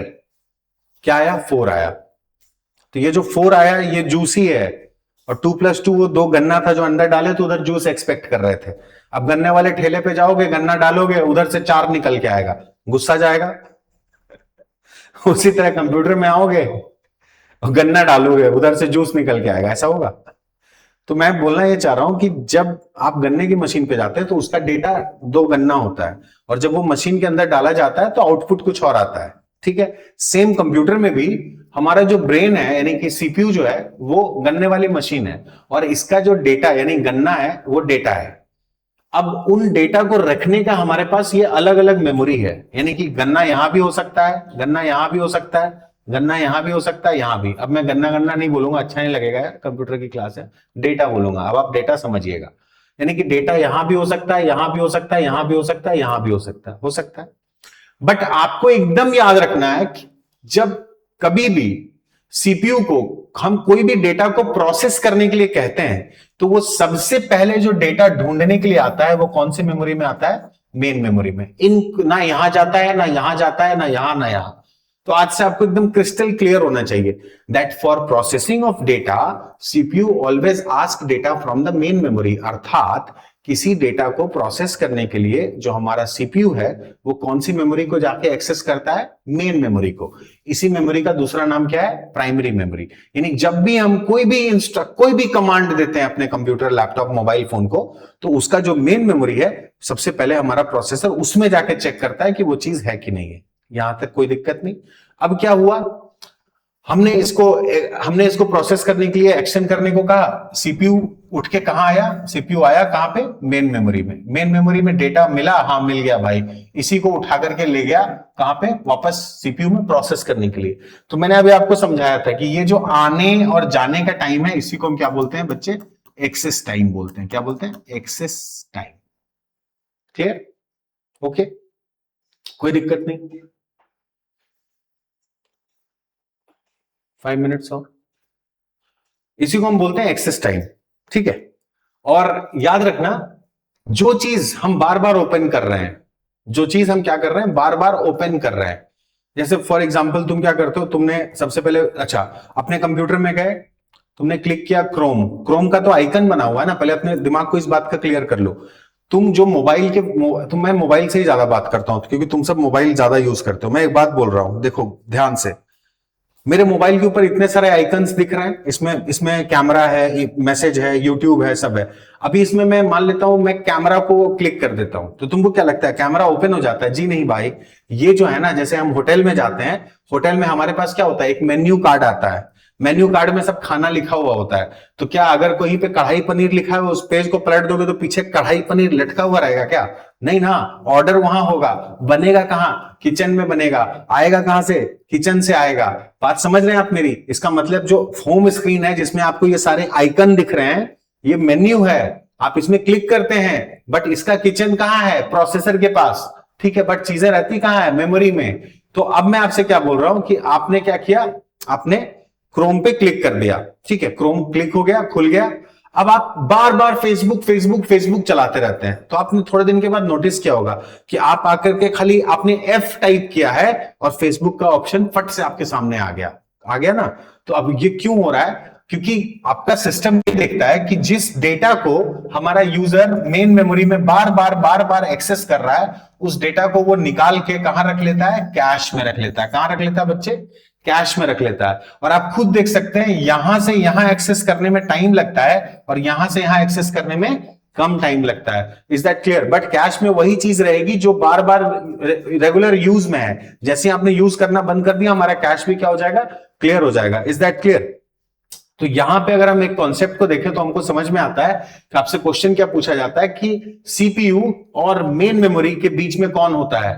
क्या आया? 4 आया। तो ये जो 4 आया ये जूस ही है, और 2+2 वो 2 गन्ना था जो अंदर डाले, तो उधर जूस एक्सपेक्ट कर रहे थे। अब गन्ने वाले ठेले पे जाओगे, गन्ना डालोगे, उधर से 4 निकल के आएगा, गुस्सा जाएगा। उसी तरह कंप्यूटर में आओगे और गन्ना डालोगे, उधर से जूस निकल के आएगा, ऐसा होगा? तो मैं बोलना ये चाह रहा हूं कि जब आप गन्ने की मशीन पे जाते हैं तो उसका डेटा 2 गन्ना होता है, और जब वो मशीन के अंदर डाला जाता है तो आउटपुट कुछ और आता है। ठीक है, सेम कंप्यूटर में भी हमारा जो ब्रेन है, यानी कि सीपीयू जो है, वो गन्ने वाली मशीन है, और इसका जो डेटा यानी गन्ना है वो डेटा है। अब उन डेटा को रखने का हमारे पास ये अलग अलग मेमोरी है, यानी कि गन्ना यहां भी हो सकता है, गन्ना यहां भी हो सकता है, गन्ना यहां भी हो सकता है, यहां भी। अब मैं गन्ना गन्ना नहीं बोलूंगा, अच्छा नहीं लगेगा यार, कंप्यूटर की क्लास है। डेटा बोलूंगा। अब आप डेटा समझिएगा, यानी कि डेटा यहां भी हो सकता है, यहां भी हो सकता है, यहां भी हो सकता है, यहां भी हो सकता है, हो सकता है। बट आपको एकदम याद रखना है कि जब कभी भी सीपीयू को हम कोई भी डेटा को प्रोसेस करने के लिए कहते हैं, तो वो सबसे पहले जो डेटा ढूंढने के लिए आता है वो कौन सी मेमोरी में आता है? मेन मेमोरी में। इन ना यहां जाता है, ना यहां जाता है, ना यहां, ना यहां। तो आज से आपको एकदम क्रिस्टल क्लियर होना चाहिए that for processing of data CPU always ask data from the main memory. अर्थात किसी डेटा को प्रोसेस करने के लिए जो हमारा सीपीयू है वो कौन सी मेमोरी को जाके एक्सेस करता है? मेन मेमोरी को। इसी मेमोरी का दूसरा नाम क्या है? Primary memory. यानी जब भी हम कोई भी कमांड देते हैं अपने कंप्यूटर, लैपटॉप, मोबाइल फोन को, तो उसका जो मेन मेमोरी है, सबसे पहले हमारा प्रोसेसर उसमें जाके चेक करता है कि वो चीज है कि नहीं है। यहां तक कोई दिक्कत नहीं। अब क्या हुआ, हमने इसको प्रोसेस करने के लिए, एक्शन करने को कहा, सीपीयू उठ के कहां आया? सीपीयू आया कहां पे? मेन मेमोरी में। मेन मेमोरी में डेटा मिला, हाँ मिल गया भाई, इसी को उठा करके ले गया कहां पे? वापस सीपीयू में प्रोसेस करने के लिए। तो मैंने अभी आपको समझाया था कि ये जो आने और जाने का टाइम है, इसी को हम क्या बोलते हैं बच्चे? एक्सेस टाइम बोलते हैं। क्या बोलते हैं? Access time. क्लियर? ओके, कोई दिक्कत नहीं। 5 मिनट्स और, इसी को हम बोलते हैं एक्सेस टाइम। ठीक है, और याद रखना, जो चीज हम बार बार ओपन कर रहे हैं, जो चीज हम क्या कर रहे हैं? बार बार ओपन कर रहे हैं। जैसे फॉर एग्जांपल तुम क्या करते हो, तुमने सबसे पहले, अच्छा, अपने कंप्यूटर में गए, तुमने क्लिक किया क्रोम। क्रोम का तो आइकन बना हुआ है ना, पहले अपने दिमाग को इस बात का क्लियर कर लो। तुम जो मैं मोबाइल से ही ज्यादा बात करता हूं क्योंकि तुम सब मोबाइल ज्यादा यूज करते हो। मैं एक बात बोल रहा हूं, देखो ध्यान से, मेरे मोबाइल के ऊपर इतने सारे आइकन्स दिख रहे हैं, इसमें कैमरा है, मैसेज है, यूट्यूब है, सब है। अभी इसमें मैं मान लेता हूं, मैं कैमरा को क्लिक कर देता हूं, तो तुमको क्या लगता है कैमरा ओपन हो जाता है? जी नहीं भाई, ये जो है ना, जैसे हम होटल में जाते हैं, होटल में हमारे पास क्या होता है? एक मेन्यू कार्ड आता है, मेन्यू कार्ड में सब खाना लिखा हुआ होता है। तो क्या अगर कहीं पे कढ़ाई पनीर लिखा है, उस पेज को पलट दोगे तो पीछे कढ़ाई पनीर लटका हुआ रहेगा क्या? नहीं ना, ऑर्डर वहां होगा। बनेगा कहां? किचन में बनेगा। आएगा कहां से? किचन से आएगा। बात समझ रहे हैं आप मेरी? इसका मतलब जो होम स्क्रीन है जिसमें आपको ये सारे आइकन दिख रहे हैं, ये मेन्यू है, आप इसमें क्लिक करते हैं, बट इसका किचन कहां है? प्रोसेसर के पास। ठीक है, बट चीजें रहती कहां है? मेमोरी में। तो अब मैं आपसे क्या बोल रहा हूं कि आपने क्या किया? आपने क्रोम पे क्लिक कर दिया। ठीक है, क्रोम क्लिक हो गया, खुल गया। अब आप बार बार फेसबुक चलाते रहते हैं, तो आपने थोड़े दिन के बाद नोटिस किया होगा कि आप आकर के खाली आपने F टाइप किया है और फेसबुक का ऑप्शन फट से आपके सामने आ गया ना। तो अब ये क्यों हो रहा है? क्योंकि आपका सिस्टम ये देखता है कि जिस डेटा को हमारा यूजर मेन मेमोरी में बार बार एक्सेस कर रहा है, उस डेटा को वो निकाल के कहां रख लेता है? कैश में रख लेता है। कहां रख लेता है बच्चे? कैश में रख लेता है। और आप खुद देख सकते हैं, यहां से यहां एक्सेस करने में टाइम लगता है और यहां से यहां एक्सेस करने में कम टाइम लगता है। Is that clear? But cash में वही चीज रहेगी जो बार बार रेगुलर यूज में है। जैसे आपने यूज करना बंद कर दिया, हमारा कैश भी क्या हो जाएगा? क्लियर हो जाएगा। Is that clear? तो यहां पे अगर हम एक कॉन्सेप्ट को देखें तो हमको समझ में आता है कि आपसे क्वेश्चन क्या पूछा जाता है कि सीपीयू और मेन मेमोरी के बीच में कौन होता है?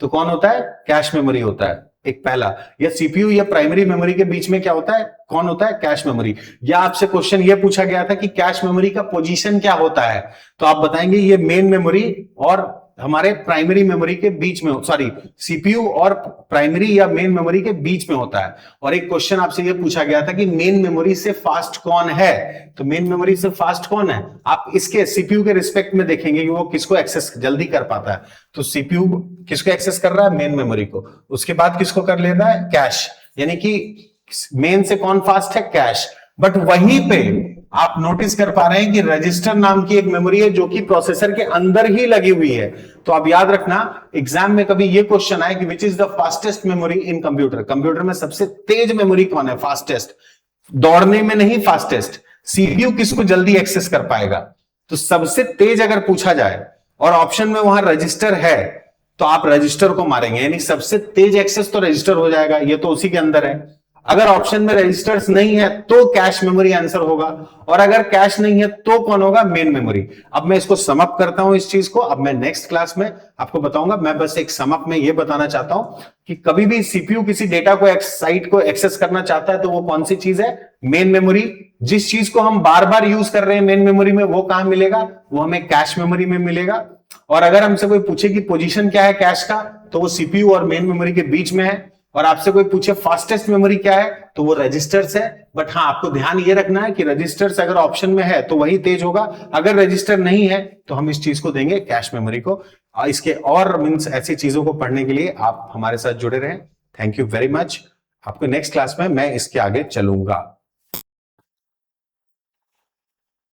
तो कौन होता है? कैश मेमोरी होता है एक पहला। या सीपीयू या प्राइमरी मेमोरी के बीच में क्या होता है? कौन होता है? Cache memory. या आपसे क्वेश्चन ये पूछा गया था कि कैश मेमोरी का पोजीशन क्या होता है, तो आप बताएंगे ये मेन मेमोरी और हमारे प्राइमरी मेमोरी के बीच में, सॉरी सीपीयू और प्राइमरी या मेन मेमोरी के बीच में होता है। और एक क्वेश्चन आपसे ये पूछा गया था कि मेन मेमोरी से फास्ट कौन है, तो मेन मेमोरी से फास्ट कौन है? आप इसके सीपीयू के रिस्पेक्ट में देखेंगे कि वो किसको एक्सेस जल्दी कर पाता है, तो सीपीयू किसको एक्सेस कर रहा है? मेन मेमोरी को। उसके बाद किसको कर ले रहा है? कैश। यानी कि मेन से कौन फास्ट है? कैश। बट वहीं पे आप नोटिस कर पा रहे हैं कि रजिस्टर नाम की एक मेमोरी है जो कि प्रोसेसर के अंदर ही लगी हुई है। तो आप याद रखना, एग्जाम में कभी ये क्वेश्चन आए कि which is the fastest memory in computer, computer में सबसे तेज मेमोरी कौन है? फास्टेस्ट, दौड़ने में नहीं, फास्टेस्ट। सीपीयू किसको जल्दी एक्सेस कर पाएगा? तो सबसे तेज अगर पूछा जाए और ऑप्शन में वहां रजिस्टर है तो आप रजिस्टर को मारेंगे, यानी सबसे तेज एक्सेस तो रजिस्टर हो जाएगा, ये तो उसी के अंदर है। अगर ऑप्शन में रजिस्टर्स नहीं है तो कैश मेमोरी आंसर होगा, और अगर कैश नहीं है तो कौन होगा? Main memory. अब मैं इसको सम अप करता हूं इस चीज को, अब मैं नेक्स्ट क्लास में आपको बताऊंगा। मैं बस एक सम अप में ये बताना चाहता हूं कि कभी भी सीपीयू किसी डेटा को साइट को एक्सेस करना चाहता है तो वो कौन सी चीज है? Main memory. जिस चीज को हम बार बार यूज कर रहे हैं मेन मेमोरी में, वो कहां मिलेगा? वो हमें कैश मेमोरी में मिलेगा। और अगर हमसे कोई पूछे कि पोजीशन क्या है कैश का, तो वो सीपीयू और मेन मेमोरी के बीच में है। और आपसे कोई पूछे फास्टेस्ट मेमोरी क्या है, तो वो रजिस्टर्स है। बट हाँ, आपको ध्यान ये रखना है कि रजिस्टर्स अगर ऑप्शन में है तो वही तेज होगा, अगर रजिस्टर नहीं है तो हम इस चीज को देंगे कैश मेमोरी को। इसके और मीन्स ऐसी चीजों को पढ़ने के लिए आप हमारे साथ जुड़े रहें। Thank you very much. आपको नेक्स्ट क्लास में मैं इसके आगे चलूंगा।